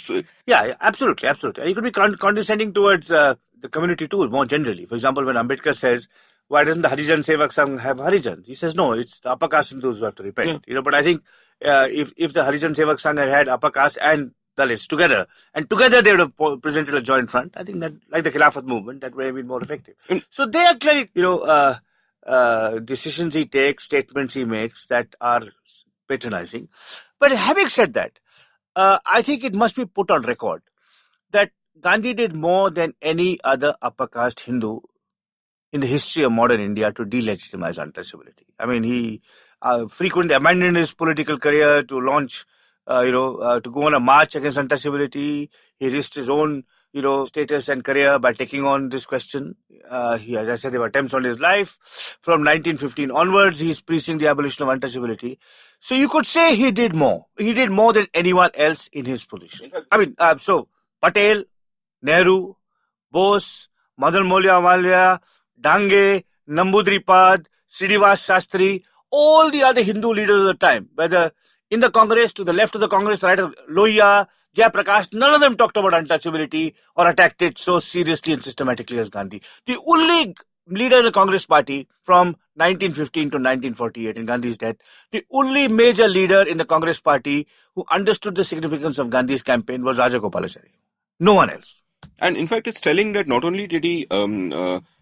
Yeah, absolutely, absolutely. You could be condescending towards the community too, more generally. For example, when Ambedkar says, why doesn't the Harijan Sevak Sangh have Harijans? He says, no, it's the upper caste Hindus who have to repent. But I think if the Harijan Sevak Sangh had upper caste and Dalits together, and together they would have presented a joint front, I think that, like the Khilafat movement, that would have been more effective. So they are clearly, decisions he takes, statements he makes that are patronizing. But having said that, I think it must be put on record that Gandhi did more than any other upper caste Hindu in the history of modern India to delegitimize untouchability. I mean, he frequently abandoned his political career to launch, to go on a march against untouchability. He risked his own, status and career by taking on this question. As I said, there were attempts on his life. From 1915 onwards, he's preaching the abolition of untouchability. So you could say he did more. He did more than anyone else in his position. I mean, so Patel, Nehru, Bose, Madan Malviya, Dange, Nambudripad, Srinivas Shastri, all the other Hindu leaders of the time, whether in the Congress, to the left of the Congress, right of Lohia, Jayaprakash, none of them talked about untouchability or attacked it so seriously and systematically as Gandhi. The only leader in the Congress party from 1915 to 1948 in Gandhi's death, the only major leader in the Congress party who understood the significance of Gandhi's campaign was Rajagopalachari. No one else. And in fact, it's telling that not only did he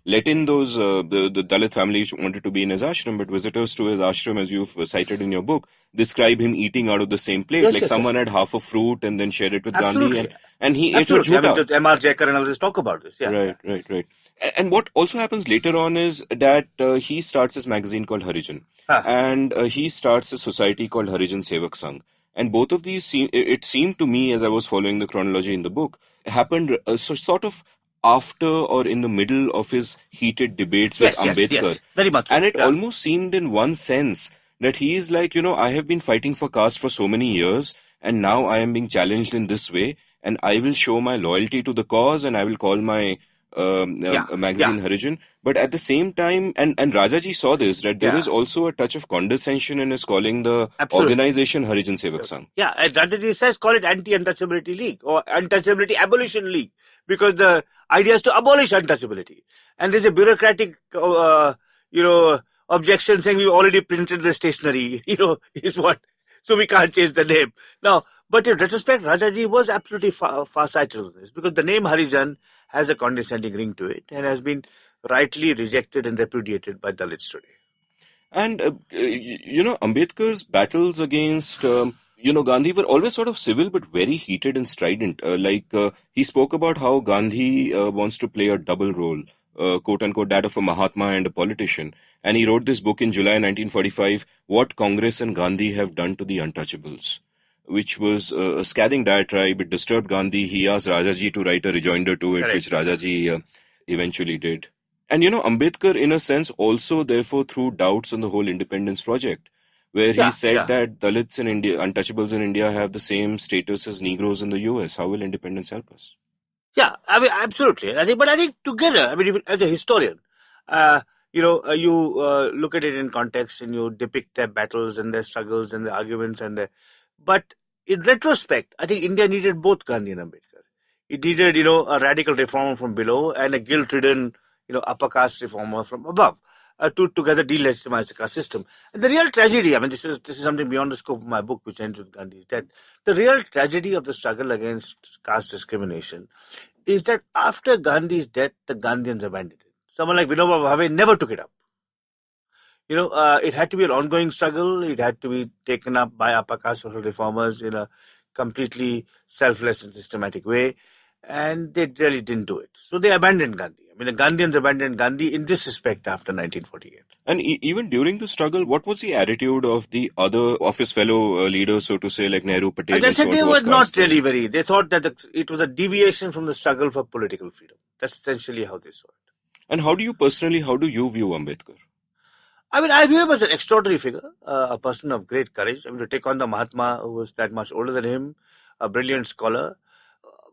let in those the Dalit families who wanted to be in his ashram, but visitors to his ashram, as you've cited in your book, describe him eating out of the same plate. Yes, someone had half a fruit and then shared it with Absolutely. Gandhi, and he Absolutely. ate with jhuta. I mean, M.R. Jaikar and others talk about this. Yeah. Right. And what also happens later on is that he starts his magazine called Harijan, and he starts a society called Harijan Sevak Sangh. And both of these, it seemed to me, as I was following the chronology in the book, happened sort of after or in the middle of his heated debates with Ambedkar. Yes, very much so. And it almost seemed in one sense that he is like, I have been fighting for caste for so many years, and now I am being challenged in this way, and I will show my loyalty to the cause, and I will call my magazine Harijan. But at the same time, and Rajaji saw this, that there is also a touch of condescension in his calling the organization Harijan Sevak Sangh. Yeah, and Rajaji says call it Anti-Untouchability League or Untouchability Abolition League, because the idea is to abolish untouchability. And there's a bureaucratic, objection saying we've already printed the stationery, is what. So we can't change the name. Now, but in retrospect, Rajaji was absolutely far-sighted on this, because the name Harijan has a condescending ring to it and has been rightly rejected and repudiated by Dalits today. And, Ambedkar's battles against, Gandhi were always sort of civil but very heated and strident. He spoke about how Gandhi wants to play a double role, quote unquote, that of a Mahatma and a politician. And he wrote this book in July 1945, What Congress and Gandhi Have Done to the Untouchables, which was a scathing diatribe. It disturbed Gandhi. He asked Rajaji to write a rejoinder to it, which Rajaji eventually did. And, Ambedkar, in a sense, also therefore threw doubts on the whole independence project, where he said that Dalits in India, untouchables in India, have the same status as Negroes in the US. How will independence help us? Yeah, I mean, absolutely. I think together, I mean, even as a historian, you look at it in context and you depict their battles and their struggles and the arguments but in retrospect, I think India needed both Gandhi and Ambedkar. It needed, a radical reformer from below and a guilt-ridden, upper caste reformer from above to together delegitimize the caste system. And the real tragedy, I mean, this is something beyond the scope of my book, which ends with Gandhi's death. The real tragedy of the struggle against caste discrimination is that after Gandhi's death, the Gandhians abandoned it. Someone like Vinoba Bhave never took it up. It had to be an ongoing struggle. It had to be taken up by upper caste social reformers in a completely selfless and systematic way. And they really didn't do it. So they abandoned Gandhi. I mean, the Gandhians abandoned Gandhi in this respect after 1948. And even during the struggle, what was the attitude of the other, of his fellow leaders, so to say, like Nehru, Patel? As I said, they were not really they thought that it was a deviation from the struggle for political freedom. That's essentially how they saw it. And how do you view Ambedkar? I mean, I view him as an extraordinary figure, a person of great courage. I mean, to take on the Mahatma, who was that much older than him, a brilliant scholar.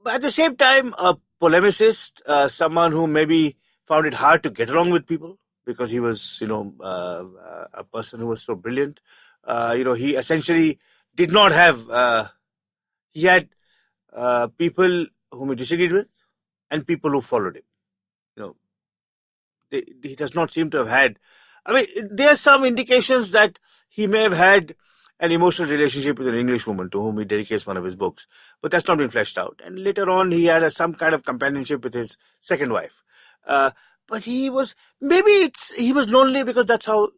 But at the same time, a polemicist, someone who maybe found it hard to get along with people because he was, a person who was so brilliant. He essentially did not have, he had people whom he disagreed with and people who followed him. He does not seem to have had. I mean, there are some indications that he may have had an emotional relationship with an English woman to whom he dedicates one of his books, but that's not been fleshed out. And later on, he had some kind of companionship with his second wife. But he was lonely because that's how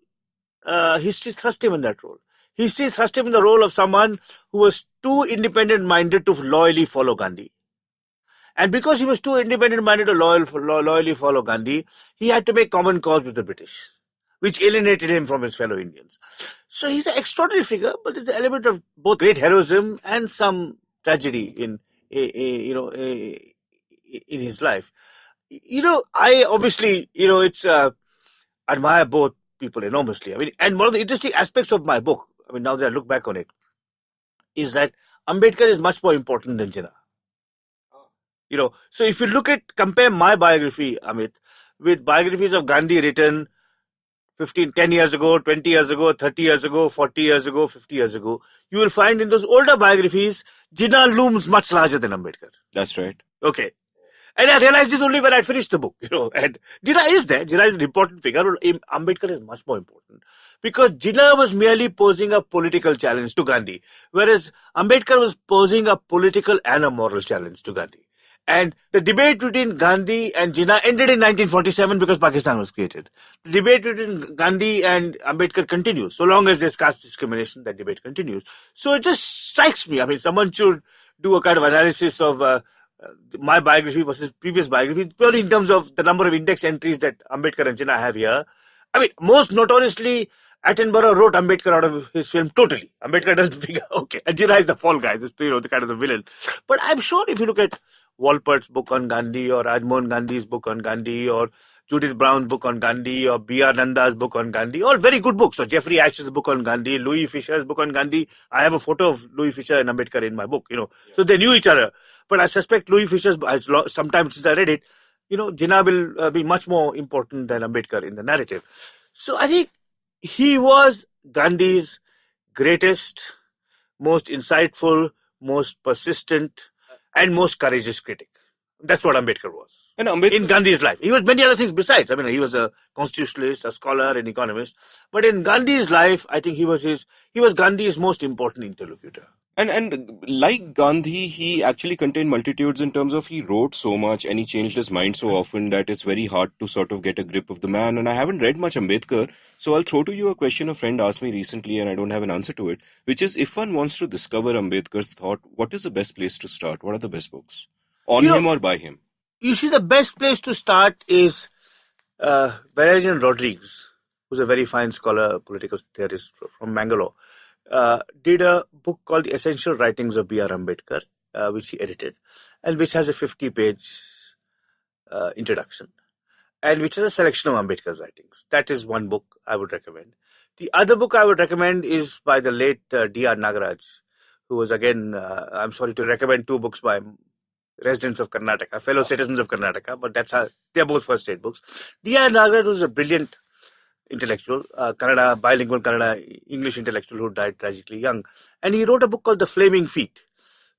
history thrust him in that role. History thrust him in the role of someone who was too independent-minded to loyally follow Gandhi. And because he was too independent-minded to loyally follow Gandhi, he had to make common cause with the British, which alienated him from his fellow Indians. So he's an extraordinary figure, but there's an element of both great heroism and some tragedy in his life. I obviously, admire both people enormously. I mean, and one of the interesting aspects of my book, I mean, now that I look back on it, is that Ambedkar is much more important than Jinnah. So if you compare my biography, Amit, with biographies of Gandhi written 10 years ago, 20 years ago, 30 years ago, 40 years ago, 50 years ago, you will find in those older biographies, Jinnah looms much larger than Ambedkar. That's right. Okay. And I realized this only when I finished the book, and Jinnah is there. Jinnah is an important figure. Ambedkar is much more important because Jinnah was merely posing a political challenge to Gandhi, whereas Ambedkar was posing a political and a moral challenge to Gandhi. And the debate between Gandhi and Jinnah ended in 1947 because Pakistan was created. The debate between Gandhi and Ambedkar continues. So long as there's caste discrimination, that debate continues. So it just strikes me. I mean, someone should do a kind of analysis of my biography versus previous biographies, purely in terms of the number of index entries that Ambedkar and Jinnah have here. I mean, most notoriously, Attenborough wrote Ambedkar out of his film totally. Ambedkar doesn't figure, okay. And Jinnah is the fall guy, the kind of the villain. But I'm sure if you look at Walpert's book on Gandhi, or Rajmohan Gandhi's book on Gandhi, or Judith Brown's book on Gandhi, or B.R. Nanda's book on Gandhi, all very good books. So Jeffrey Ash's book on Gandhi, Louis Fisher's book on Gandhi. I have a photo of Louis Fisher and Ambedkar in my book, So they knew each other. But I suspect Louis Fisher's, sometimes since I read it, Jinnah will be much more important than Ambedkar in the narrative. So I think he was Gandhi's greatest, most insightful, most persistent, and most courageous critic. That's what Ambedkar was. And in Gandhi's life. He was many other things besides. I mean, he was a constitutionalist, a scholar, an economist. But in Gandhi's life, I think he was Gandhi's most important interlocutor. And like Gandhi, he actually contained multitudes in terms of he wrote so much and he changed his mind so often that it's very hard to sort of get a grip of the man. And I haven't read much Ambedkar, so I'll throw to you a question a friend asked me recently and I don't have an answer to it, which is if one wants to discover Ambedkar's thought, what is the best place to start? What are the best books? On him or by him? You see, the best place to start is Valerian Rodriguez, who's a very fine scholar, political theorist from Mangalore. Did a book called The Essential Writings of B.R. Ambedkar, which he edited, and which has a 50-page introduction, and which is a selection of Ambedkar's writings. That is one book I would recommend. The other book I would recommend is by the late D.R. Nagaraj, who was again, I'm sorry to recommend two books by residents of Karnataka, fellow citizens of Karnataka, but they're both first-rate books. D.R. Nagaraj was a brilliant intellectual, bilingual Kannada English intellectual who died tragically young. And he wrote a book called The Flaming Feet,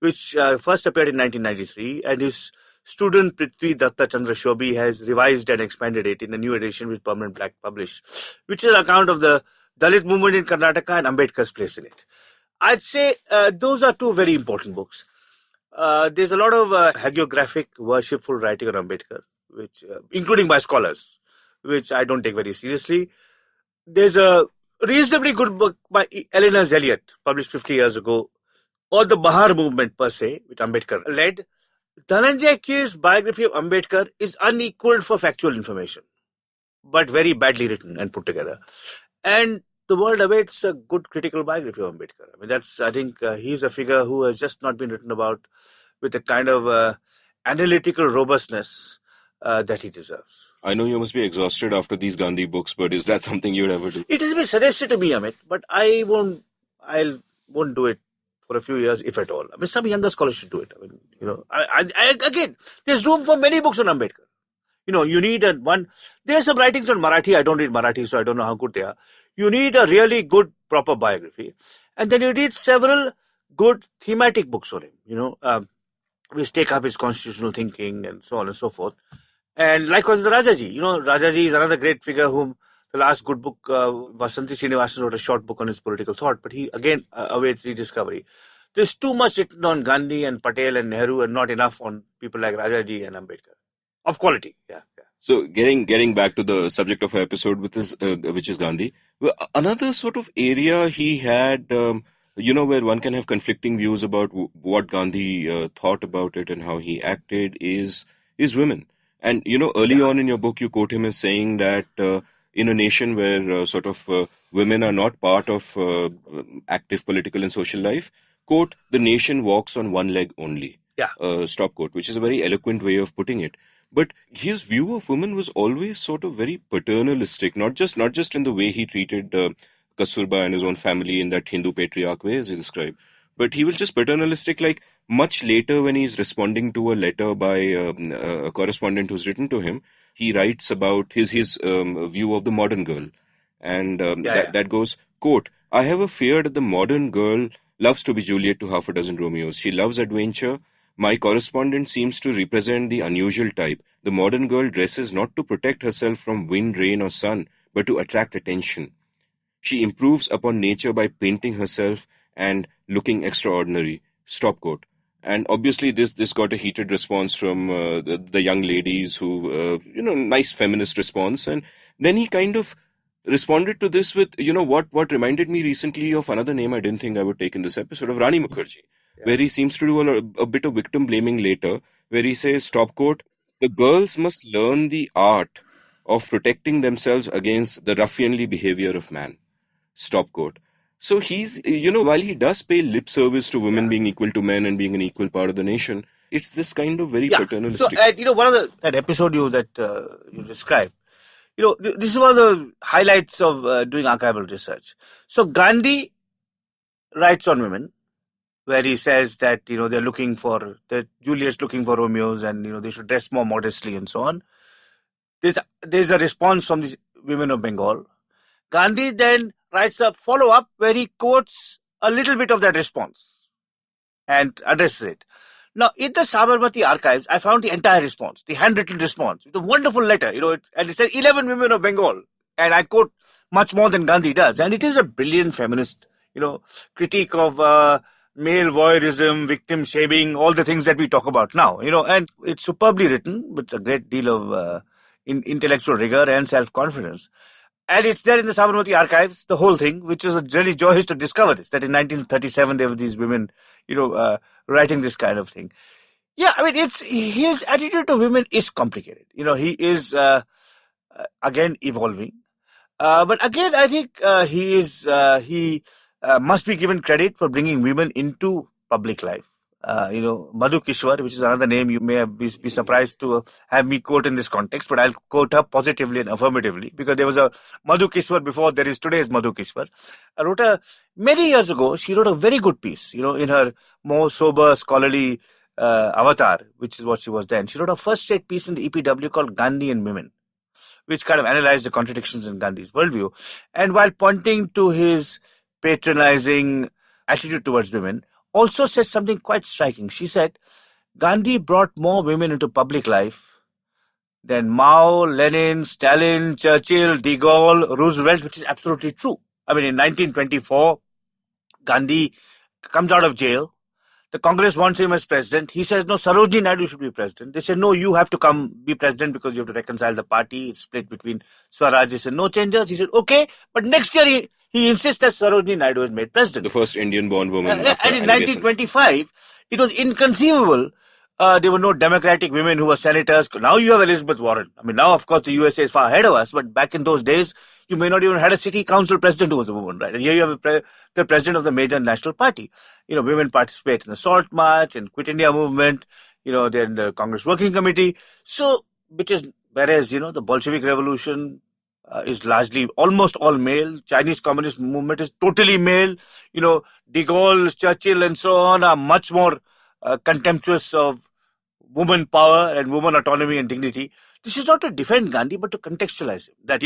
which first appeared in 1993. And his student Prithvi Datta Chandra Shobi has revised and expanded it in a new edition with Permanent Black published, which is an account of the Dalit movement in Karnataka and Ambedkar's place in it. I'd say those are two very important books. There's a lot of hagiographic, worshipful writing on Ambedkar, which, including by scholars, which I don't take very seriously. There's a reasonably good book by Eleanor Elliott, published 50 years ago, or the Bahar movement per se, which Ambedkar led. Dhananjay Kir's biography of Ambedkar is unequaled for factual information, but very badly written and put together. And the world awaits a good critical biography of Ambedkar. I mean, I think he's a figure who has just not been written about with a kind of analytical robustness that he deserves. I know you must be exhausted after these Gandhi books, but is that something you would ever do? It has been suggested to me, Amit, but I won't do it for a few years, if at all. I mean, some younger scholars should do it. I mean, again, there's room for many books on Ambedkar. You need one. There's some writings on Marathi. I don't read Marathi, so I don't know how good they are. You need a really good proper biography. And then you read several good thematic books on him, which take up his constitutional thinking and so on and so forth. And likewise, the Rajaji. Rajaji is another great figure whom the last good book, Vasanti Srinivasan wrote a short book on his political thought, but he again awaits rediscovery. There's too much written on Gandhi and Patel and Nehru and not enough on people like Rajaji and Ambedkar. Of quality, yeah. So getting back to the subject of our episode, which is Gandhi, another sort of area he had, where one can have conflicting views about what Gandhi thought about it and how he acted is women. And early on in your book, you quote him as saying that in a nation where women are not part of active political and social life, quote, the nation walks on one leg only. Yeah. Stop quote, which is a very eloquent way of putting it. But his view of women was always sort of very paternalistic, not just in the way he treated Kasturba and his own family in that Hindu patriarch way as he described, but he was just paternalistic. Like much later, when he's responding to a letter by a correspondent who's written to him, he writes about his view of the modern girl, and that goes, quote, I have a fear that the modern girl loves to be Juliet to half a dozen Romeos. She loves adventure. My correspondent seems to represent the unusual type. The modern girl dresses not to protect herself from wind, rain, or sun, but to attract attention. She improves upon nature by painting herself and looking extraordinary. Stop quote. And obviously this got a heated response from the young ladies who, nice feminist response. And then he kind of responded to this with, what reminded me recently of another name I didn't think I would take in this episode, of Rani Mukherjee. Where he seems to do a bit of victim blaming later, where he says, stop quote, the girls must learn the art of protecting themselves against the ruffianly behavior of man. Stop quote. So he's, while he does pay lip service to women being equal to men and being an equal part of the nation, it's this kind of very paternalistic. So, one of that episode you described, this is one of the highlights of doing archival research. So Gandhi writes on women, where he says that, that Juliet's looking for Romeos and, they should dress more modestly and so on. There's a response from these women of Bengal. Gandhi then writes a follow-up where he quotes a little bit of that response and addresses it. Now, in the Sabarmati archives, I found the entire response, the handwritten response. It's a wonderful letter, and it says 11 women of Bengal. And I quote much more than Gandhi does. And it is a brilliant feminist, critique of male voyeurism, victim shaming, all the things that we talk about now, and it's superbly written with a great deal of intellectual rigor and self-confidence. And it's there in the Sabarmati archives, the whole thing, which is really joyous to discover this, that in 1937 there were these women, writing this kind of thing. Yeah, I mean, his attitude to women is complicated. He is, again, evolving. But again, I think he must be given credit for bringing women into public life. Madhu Kishwar, which is another name you may be surprised to have me quote in this context, but I'll quote her positively and affirmatively, because there was a Madhu Kishwar before there is today's Madhu Kishwar. Many years ago, she wrote a very good piece, in her more sober, scholarly avatar, which is what she was then. She wrote a first-rate piece in the EPW called Gandhi and Women, which kind of analyzed the contradictions in Gandhi's worldview. And while pointing to his patronizing attitude towards women, also says something quite striking. She said, Gandhi brought more women into public life than Mao, Lenin, Stalin, Churchill, de Gaulle, Roosevelt, which is absolutely true. I mean, in 1924, Gandhi comes out of jail. The Congress wants him as president. He says, no, Sarojini Naidu should be president. They say, no, you have to come be president because you have to reconcile the party. It's split between Swarajis and no changers. He said, okay, but next year he insists that Sarojini Naidu is made president. The first Indian-born woman. And in 1925, it was inconceivable. There were no Democratic women who were senators. Now you have Elizabeth Warren. I mean, now, of course, the USA is far ahead of us, but back in those days, you may not even have had a city council president who was a woman, right? And here you have the president of the major national party. Women participate in the Salt March and Quit India movement. They're in the Congress Working Committee. So, whereas, the Bolshevik Revolution is largely almost all male. Chinese Communist movement is totally male. De Gaulle, Churchill and so on are much more contemptuous of woman power and woman autonomy and dignity. This is not to defend Gandhi, but to contextualize him. That,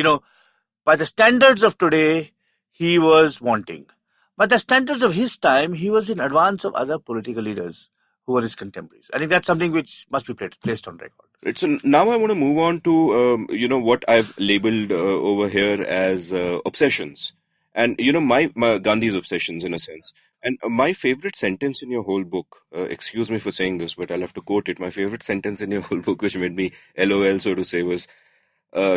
by the standards of today, he was wanting. But the standards of his time, he was in advance of other political leaders who were his contemporaries. I think that's something which must be placed on record. So now I want to move on to what I've labeled over here as obsessions, and my Gandhi's obsessions in a sense. And my favorite sentence in your whole book, excuse me for saying this, but I'll have to quote it. My favorite sentence in your whole book, which made me LOL, so to say, was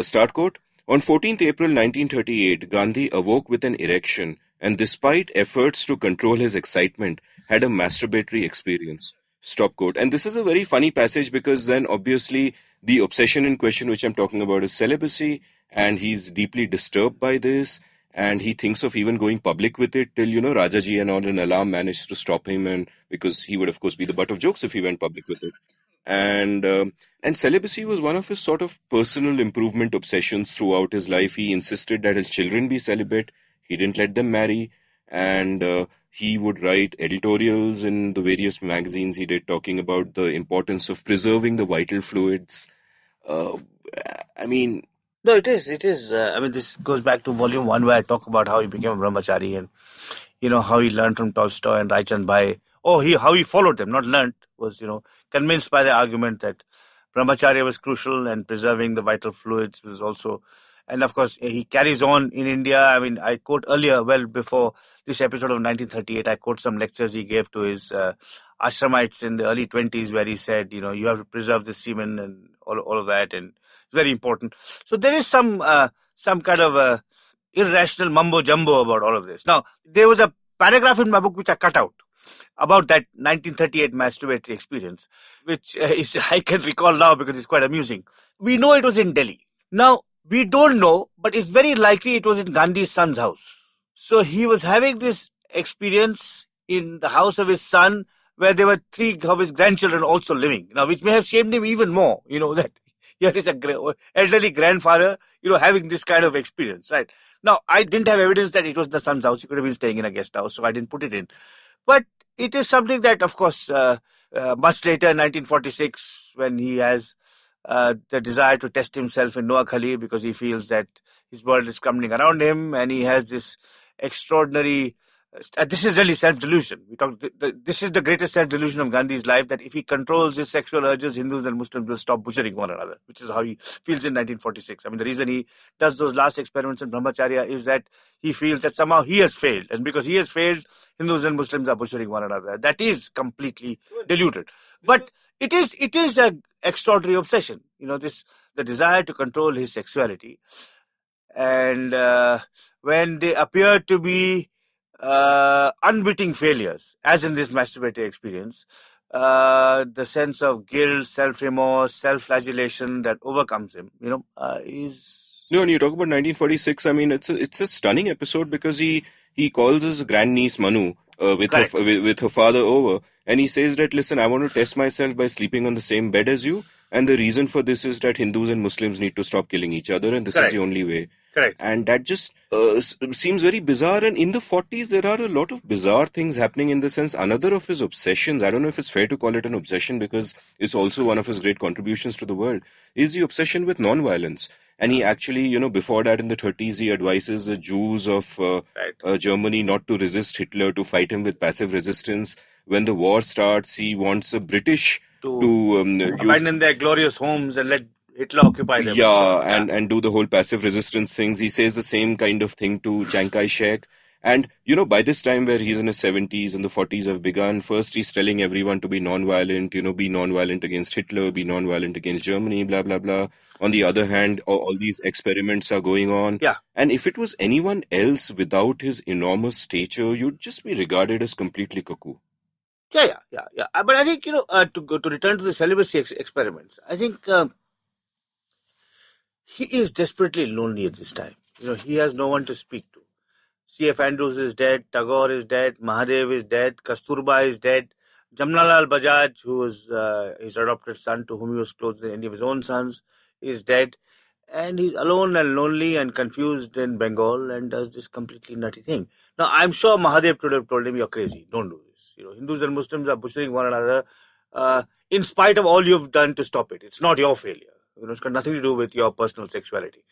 start quote. On 14th April 1938, Gandhi awoke with an erection and, despite efforts to control his excitement, had a masturbatory experience. Stop quote. And this is a very funny passage because then obviously the obsession in question, which I'm talking about, is celibacy, and he's deeply disturbed by this. And he thinks of even going public with it till, Rajaji and all an alarm managed to stop him, and because he would, of course, be the butt of jokes if he went public with it. And celibacy was one of his sort of personal improvement obsessions throughout his life. He insisted that his children be celibate. He didn't let them marry, and he would write editorials in the various magazines he did, talking about the importance of preserving the vital fluids. Uh, I mean, No, it is. It is. This goes back to volume 1 where I talk about how he became a brahmachari and how he learned from Tolstoy and Raichand Bhai. How he followed them, not learned, was, convinced by the argument that brahmacharya was crucial and preserving the vital fluids was also. And of course, he carries on in India. I quote earlier, well before this episode of 1938, I quote some lectures he gave to his ashramites in the early 20s where he said, you have to preserve the semen and all of that, and it's very important. So there is some kind of irrational mumbo jumbo about all of this. Now, there was a paragraph in my book which I cut out about that 1938 masturbatory experience, which is I can recall now because it's quite amusing. We know it was in Delhi. Now, we don't know, but it's very likely it was in Gandhi's son's house. So he was having this experience in the house of his son where there were 3 of his grandchildren also living. Now, which may have shamed him even more, that here is an elderly grandfather, having this kind of experience, right? Now, I didn't have evidence that it was the son's house. He could have been staying in a guest house, so I didn't put it in. But it is something that, of course, much later, in 1946, when he has the desire to test himself in Noah Khali because he feels that his world is crumbling around him, and he has this extraordinary. This is really self-delusion. This is the greatest self-delusion of Gandhi's life, that if he controls his sexual urges, Hindus and Muslims will stop butchering one another, which is how he feels in 1946. The reason he does those last experiments in Brahmacharya is that he feels that somehow he has failed. And because he has failed, Hindus and Muslims are butchering one another. That is completely deluded. But it is an extraordinary obsession. The desire to control his sexuality. And when they appear to be unwitting failures, as in this masturbatory experience, the sense of guilt, self-remorse, self-flagellation that overcomes him, is... No, and you talk about 1946, it's a stunning episode because he calls his grandniece Manu with her father over, and he says that, listen, I want to test myself by sleeping on the same bed as you, and the reason for this is that Hindus and Muslims need to stop killing each other, and this is the only way. Correct. And that just seems very bizarre. And in the 40s, there are a lot of bizarre things happening in the sense. Another of his obsessions, I don't know if it's fair to call it an obsession because it's also one of his great contributions to the world, is the obsession with non-violence. And he actually, before that in the 30s, he advises the Jews of Germany not to resist Hitler, to fight him with passive resistance. When the war starts, he wants the British to abandon their glorious homes and let Hitler occupy them. Yeah, and do the whole passive resistance things. He says the same kind of thing to Chiang Kai-shek. And, by this time where he's in his 70s and the 40s have begun, first he's telling everyone to be non-violent, be non-violent against Hitler, be non-violent against Germany, blah, blah, blah. On the other hand, all these experiments are going on. Yeah. And if it was anyone else without his enormous stature, you'd just be regarded as completely cuckoo. Yeah. But I think, to return to the celibacy experiments, I think... he is desperately lonely at this time. He has no one to speak to. C.F. Andrews is dead, Tagore is dead, Mahadev is dead, Kasturba is dead, Jamnalal Bajaj, who was his adopted son, to whom he was closer than any of his own sons, is dead. And he's alone and lonely and confused in Bengal and does this completely nutty thing. Now, I'm sure Mahadev would have told him, you're crazy, don't do this. Hindus and Muslims are butchering one another in spite of all you've done to stop it. It's not your failure. It's got nothing to do with your personal sexuality.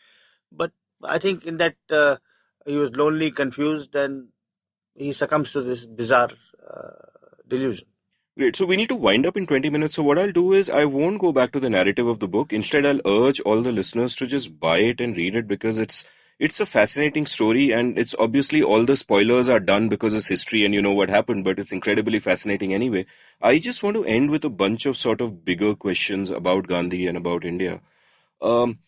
But I think in that he was lonely, confused, and he succumbs to this bizarre delusion. Great. So we need to wind up in 20 minutes. So what I'll do is I won't go back to the narrative of the book. Instead, I'll urge all the listeners to just buy it and read it because it's a fascinating story, and it's obviously all the spoilers are done because it's history and you know what happened, but it's incredibly fascinating anyway. I just want to end with a bunch of sort of bigger questions about Gandhi and about India. Um,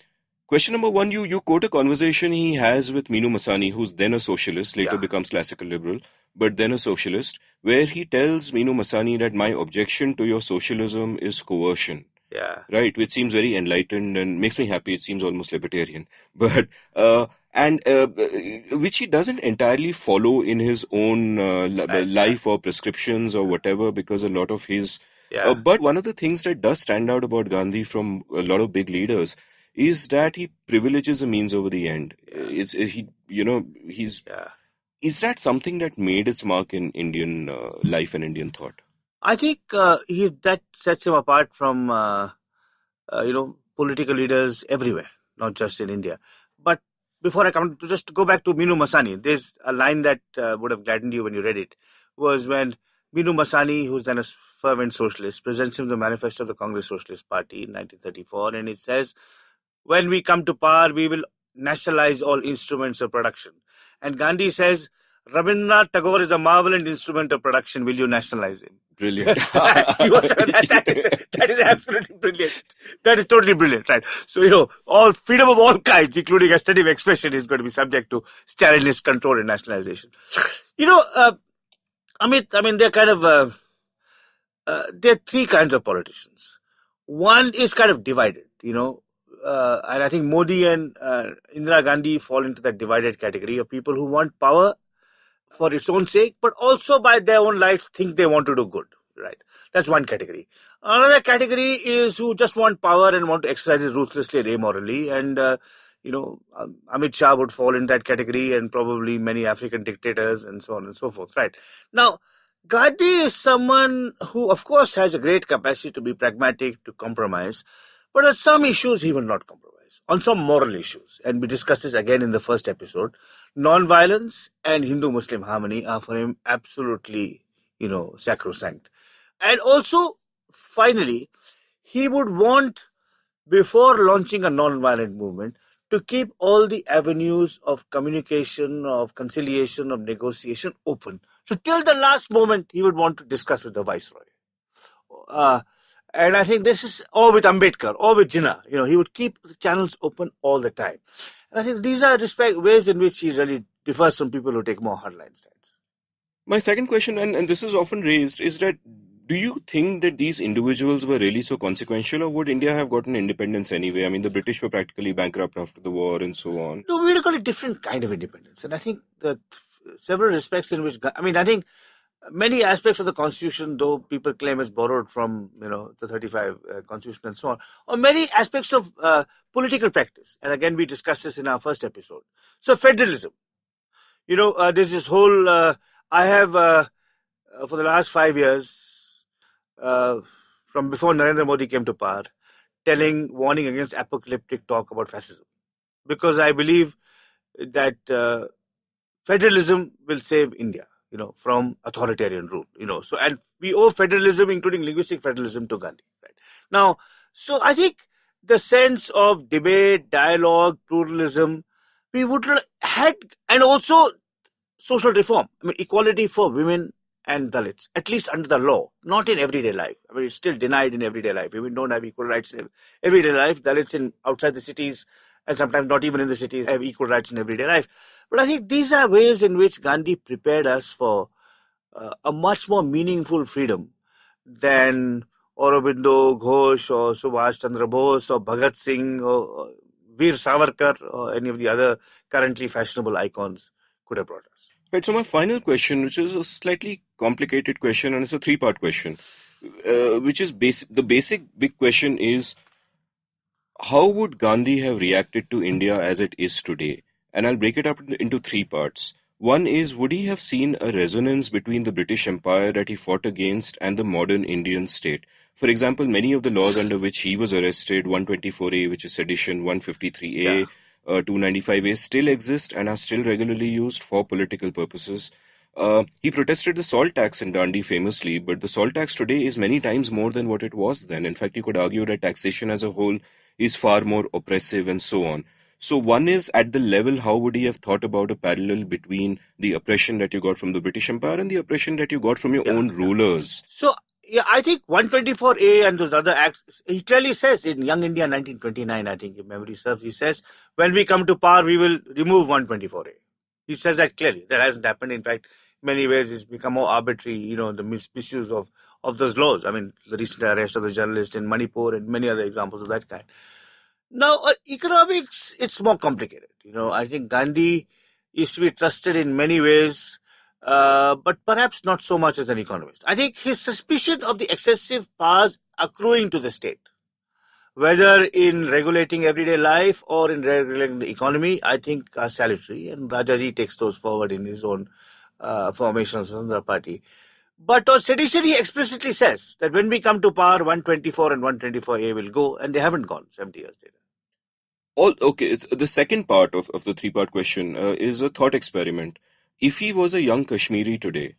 Question number one, you quote a conversation he has with Minu Masani, who's then a socialist, later Yeah. becomes classical liberal, but then a socialist, where he tells Minu Masani that my objection to your socialism is coercion. Yeah. Right, which seems very enlightened and makes me happy. It seems almost libertarian, but which he doesn't entirely follow in his own life or prescriptions or whatever, because a lot of his. Yeah. But one of the things that does stand out about Gandhi from a lot of big leaders is that he privileges the means over the end. It's he, he's. Yeah. Is that something that made its mark in Indian life and Indian thought? I think that sets him apart from political leaders everywhere, not just in India. But before I come to just go back to Minu Masani, there's a line that would have gladdened you when you read it, was when Minu Masani, who's then a fervent socialist, presents him the manifesto of the Congress Socialist Party in 1934, and it says, when we come to power, we will nationalize all instruments of production. And Gandhi says, Rabindranath Tagore is a marvelous instrument of production. Will you nationalize him? Brilliant. That is absolutely brilliant. That is totally brilliant, right? So, all freedom of all kinds, including aesthetic expression, is going to be subject to Stalinist control and nationalization. Amit, I mean, they're kind of, there are three kinds of politicians. One is kind of divided, and I think Modi and Indira Gandhi fall into that divided category of people who want power for its own sake, but also by their own lives think they want to do good, right? That's one category. Another category is who just want power and want to exercise it ruthlessly and immorally. And, Amit Shah would fall in that category, and probably many African dictators and so on and so forth, right? Now, Gandhi is someone who, of course, has a great capacity to be pragmatic, to compromise, but on some issues he will not compromise, on some moral issues. And we discussed this again in the first episode. Non-violence and Hindu-Muslim harmony are for him absolutely, sacrosanct. And also, finally, he would want, before launching a non-violent movement, to keep all the avenues of communication, of conciliation, of negotiation open. So till the last moment, he would want to discuss with the Viceroy. And I think this is, or with Ambedkar, or with Jinnah, he would keep the channels open all the time. And I think these are ways in which he really differs from people who take more hardline stands. My second question, and this is often raised, is that do you think that these individuals were really so consequential, or would India have gotten independence anyway? I mean, the British were practically bankrupt after the war and so on. No, we got a different kind of independence. And I think that several respects in which, I think many aspects of the Constitution, though people claim it's borrowed from, the 35 Constitution and so on, or many aspects of political practice. And again, we discussed this in our first episode. So federalism. There's this whole, I have, for the last 5 years, from before Narendra Modi came to power, warning against apocalyptic talk about fascism. Because I believe that federalism will save India, from authoritarian rule, So, and we owe federalism, including linguistic federalism, to Gandhi, right? Now, so I think the sense of debate, dialogue, pluralism, we would had, and also social reform. I mean, equality for women and Dalits, at least under the law, not in everyday life. I mean, it's still denied in everyday life. Women don't have equal rights in everyday life. Dalits outside the cities, and sometimes not even in the cities, have equal rights in everyday life. But I think these are ways in which Gandhi prepared us for a much more meaningful freedom than Aurobindo Ghosh or Subhash Chandra Bose or Bhagat Singh or Veer Savarkar or any of the other currently fashionable icons could have brought us. Right, so my final question, which is a slightly complicated question, and it's a three-part question, which is the basic big question is, how would Gandhi have reacted to India as it is today? And I'll break it up into three parts. One is, would he have seen a resonance between the British Empire that he fought against and the modern Indian state? For example, many of the laws under which he was arrested, 124A, which is sedition, 153A, 295A still exist and are still regularly used for political purposes. He protested the salt tax in Dandi famously, but the salt tax today is many times more than what it was then. In fact, you could argue that taxation as a whole is far more oppressive and so on. So one is at the level, how would he have thought about a parallel between the oppression that you got from the British Empire and the oppression that you got from your own rulers? So, yeah, I think 124A and those other acts, he clearly says in Young India 1929, I think, if memory serves, he says, when we come to power, we will remove 124A. He says that clearly. That hasn't happened. In fact, in many ways, it's become more arbitrary, the misuse of those laws. I mean, the recent arrest of the journalist in Manipur and many other examples of that kind. Now, economics, it's more complicated. I think Gandhi is to be trusted in many ways, but perhaps not so much as an economist. I think his suspicion of the excessive powers accruing to the state, whether in regulating everyday life or in regulating the economy, I think are salutary. And Rajaji takes those forward in his own formation of Swathantra Party. But on sedition, he explicitly says that when we come to power, 124 and 124A will go, and they haven't gone 70 years later. Okay, the second part of the three-part question is a thought experiment. If he was a young Kashmiri today,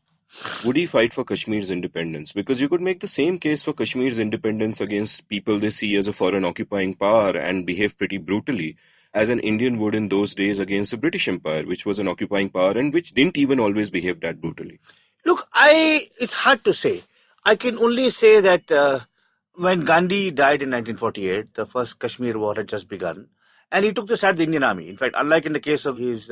would he fight for Kashmir's independence? Because you could make the same case for Kashmir's independence against people they see as a foreign occupying power and behave pretty brutally, as an Indian would in those days against the British Empire, which was an occupying power and which didn't even always behave that brutally. Look, it's hard to say. I can only say that when Gandhi died in 1948, the first Kashmir war had just begun. And he took the side of the Indian army. In fact, unlike in the case of his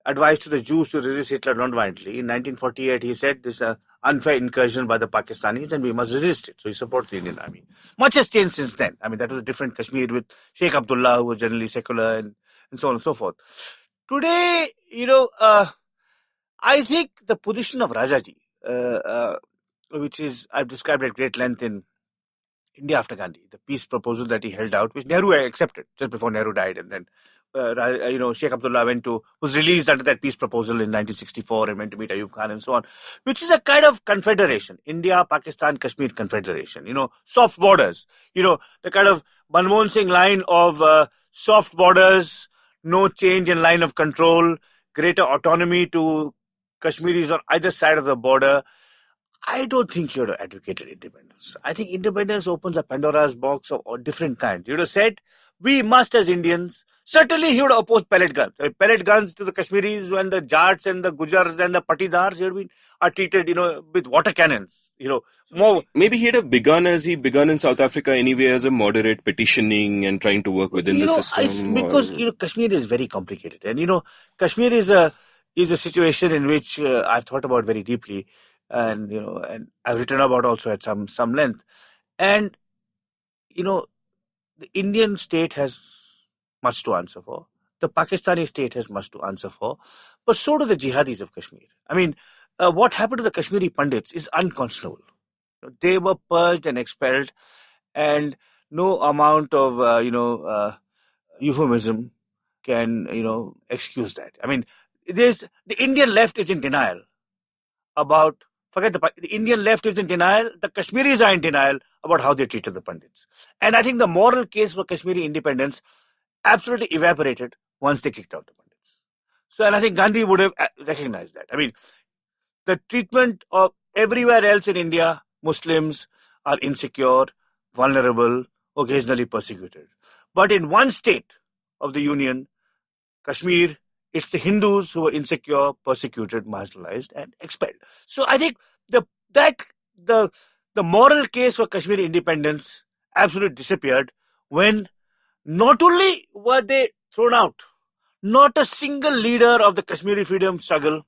advice to the Jews to resist Hitler non-violently, in 1948 he said this is an unfair incursion by the Pakistanis and we must resist it. So he supported the Indian army. Much has changed since then. I mean, that was a different Kashmir with Sheikh Abdullah, who was generally secular and so on and so forth. Today, I think the position of Rajaji, which is I've described at great length in India after Gandhi, the peace proposal that he held out, which Nehru accepted just before Nehru died, and then Sheikh Abdullah was released under that peace proposal in 1964 and went to meet Ayub Khan and so on, which is a kind of confederation, India, Pakistan, Kashmir confederation. Soft borders. The kind of Manmohan Singh line of soft borders, no change in line of control, greater autonomy to Kashmiris on either side of the border. I don't think he would have advocated independence. I think independence opens a Pandora's box of different kinds. He would have said, we must as Indians, certainly he would have opposed pellet guns. Pellet guns to the Kashmiris when the Jats and the Gujars and the Patidars are treated, with water cannons. More. Maybe he'd have begun as he begun in South Africa anyway, as a moderate petitioning and trying to work within the system. It's because, Kashmir is very complicated. And, Kashmir is a situation in which I've thought about very deeply. And I've written about also at some length. And, the Indian state has much to answer for. The Pakistani state has much to answer for. But so do the jihadis of Kashmir. I mean, what happened to the Kashmiri Pandits is unconscionable. They were purged and expelled, and no amount of, euphemism can, excuse that. I mean, the Indian left is in denial about... Forget the Indian left is in denial. The Kashmiris are in denial about how they treated the Pandits. And I think the moral case for Kashmiri independence absolutely evaporated once they kicked out the Pandits. So, and I think Gandhi would have recognized that. I mean, the treatment of everywhere else in India, Muslims are insecure, vulnerable, occasionally persecuted. But in one state of the Union, Kashmir, it's the Hindus who were insecure, persecuted, marginalized, and expelled. So I think the moral case for Kashmiri independence absolutely disappeared when not only were they thrown out, not a single leader of the Kashmiri freedom struggle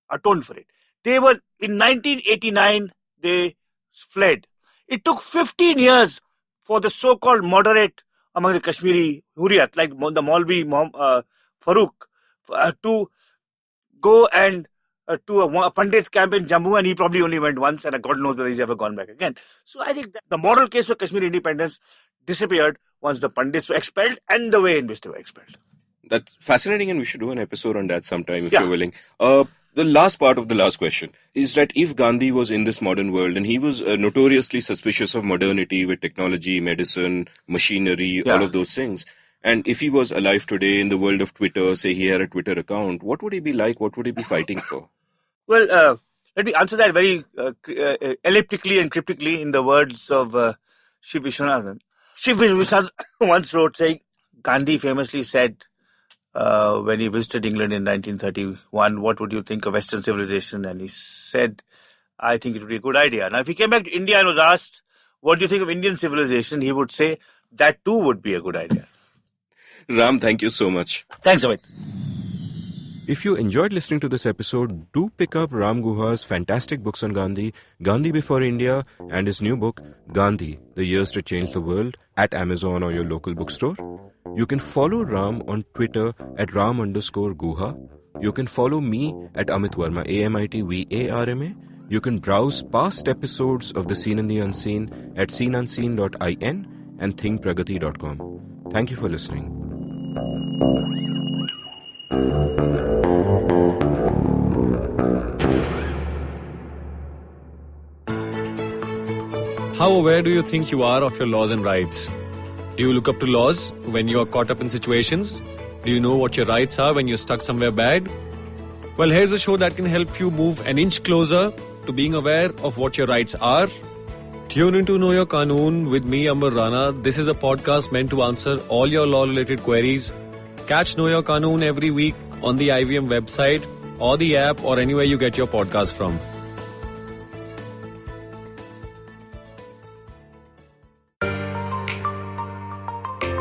atoned for it. They were, in 1989, they fled. It took 15 years for the so-called moderate among the Kashmiri Hurriyat, like the Maulvi Farooq, to go and to a Pandit camp in Jammu, and he probably only went once, and God knows whether he's ever gone back again. So I think that the moral case for Kashmiri independence disappeared once the Pandits were expelled and the way in which they were expelled. That's fascinating, and we should do an episode on that sometime if you're willing. The last part of the last question is that if Gandhi was in this modern world, and he was notoriously suspicious of modernity with technology, medicine, machinery, all of those things, And if he was alive today in the world of Twitter, say he had a Twitter account, what would he be like? What would he be fighting for? Well, let me answer that very elliptically and cryptically in the words of Shiv Vishwanathan. Shiv Vishwanathan once wrote saying, Gandhi famously said when he visited England in 1931, what would you think of Western civilization? And he said, I think it would be a good idea. Now, if he came back to India and was asked, what do you think of Indian civilization? He would say, that too would be a good idea. Ram, thank you so much. Thanks, Amit. If you enjoyed listening to this episode, do pick up Ram Guha's fantastic books on Gandhi, Gandhi Before India, and his new book, Gandhi, The Years That Changed the World, at Amazon or your local bookstore. You can follow Ram on Twitter at Ram_Guha. You can follow me at Amit Varma, AmitVarma. You can browse past episodes of The Seen and the Unseen at seenunseen.in and thinkpragati.com. Thank you for listening. How aware do you think you are of your laws and rights? Do you look up to laws when you are caught up in situations? Do you know what your rights are when you're stuck somewhere bad? Well, here's a show that can help you move an inch closer to being aware of what your rights are. Tune into Know Your Qanoon with me, Amber Rana. This is a podcast meant to answer all your law-related queries. Catch Know Your Qanoon every week on the IVM website or the app or anywhere you get your podcast from.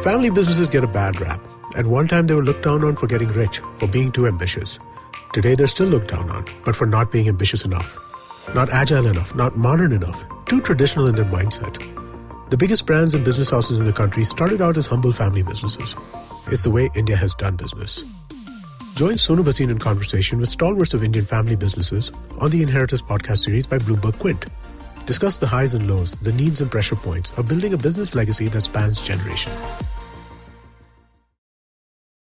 Family businesses get a bad rap. At one time, they were looked down on for getting rich, for being too ambitious. Today, they're still looked down on, but for not being ambitious enough. Not agile enough, not modern enough, too traditional in their mindset. The biggest brands and business houses in the country started out as humble family businesses. It's the way India has done business. Join Sonu Bhasin in conversation with stalwarts of Indian family businesses on the Inheritors podcast series by Bloomberg Quint. Discuss the highs and lows, the needs and pressure points of building a business legacy that spans generations.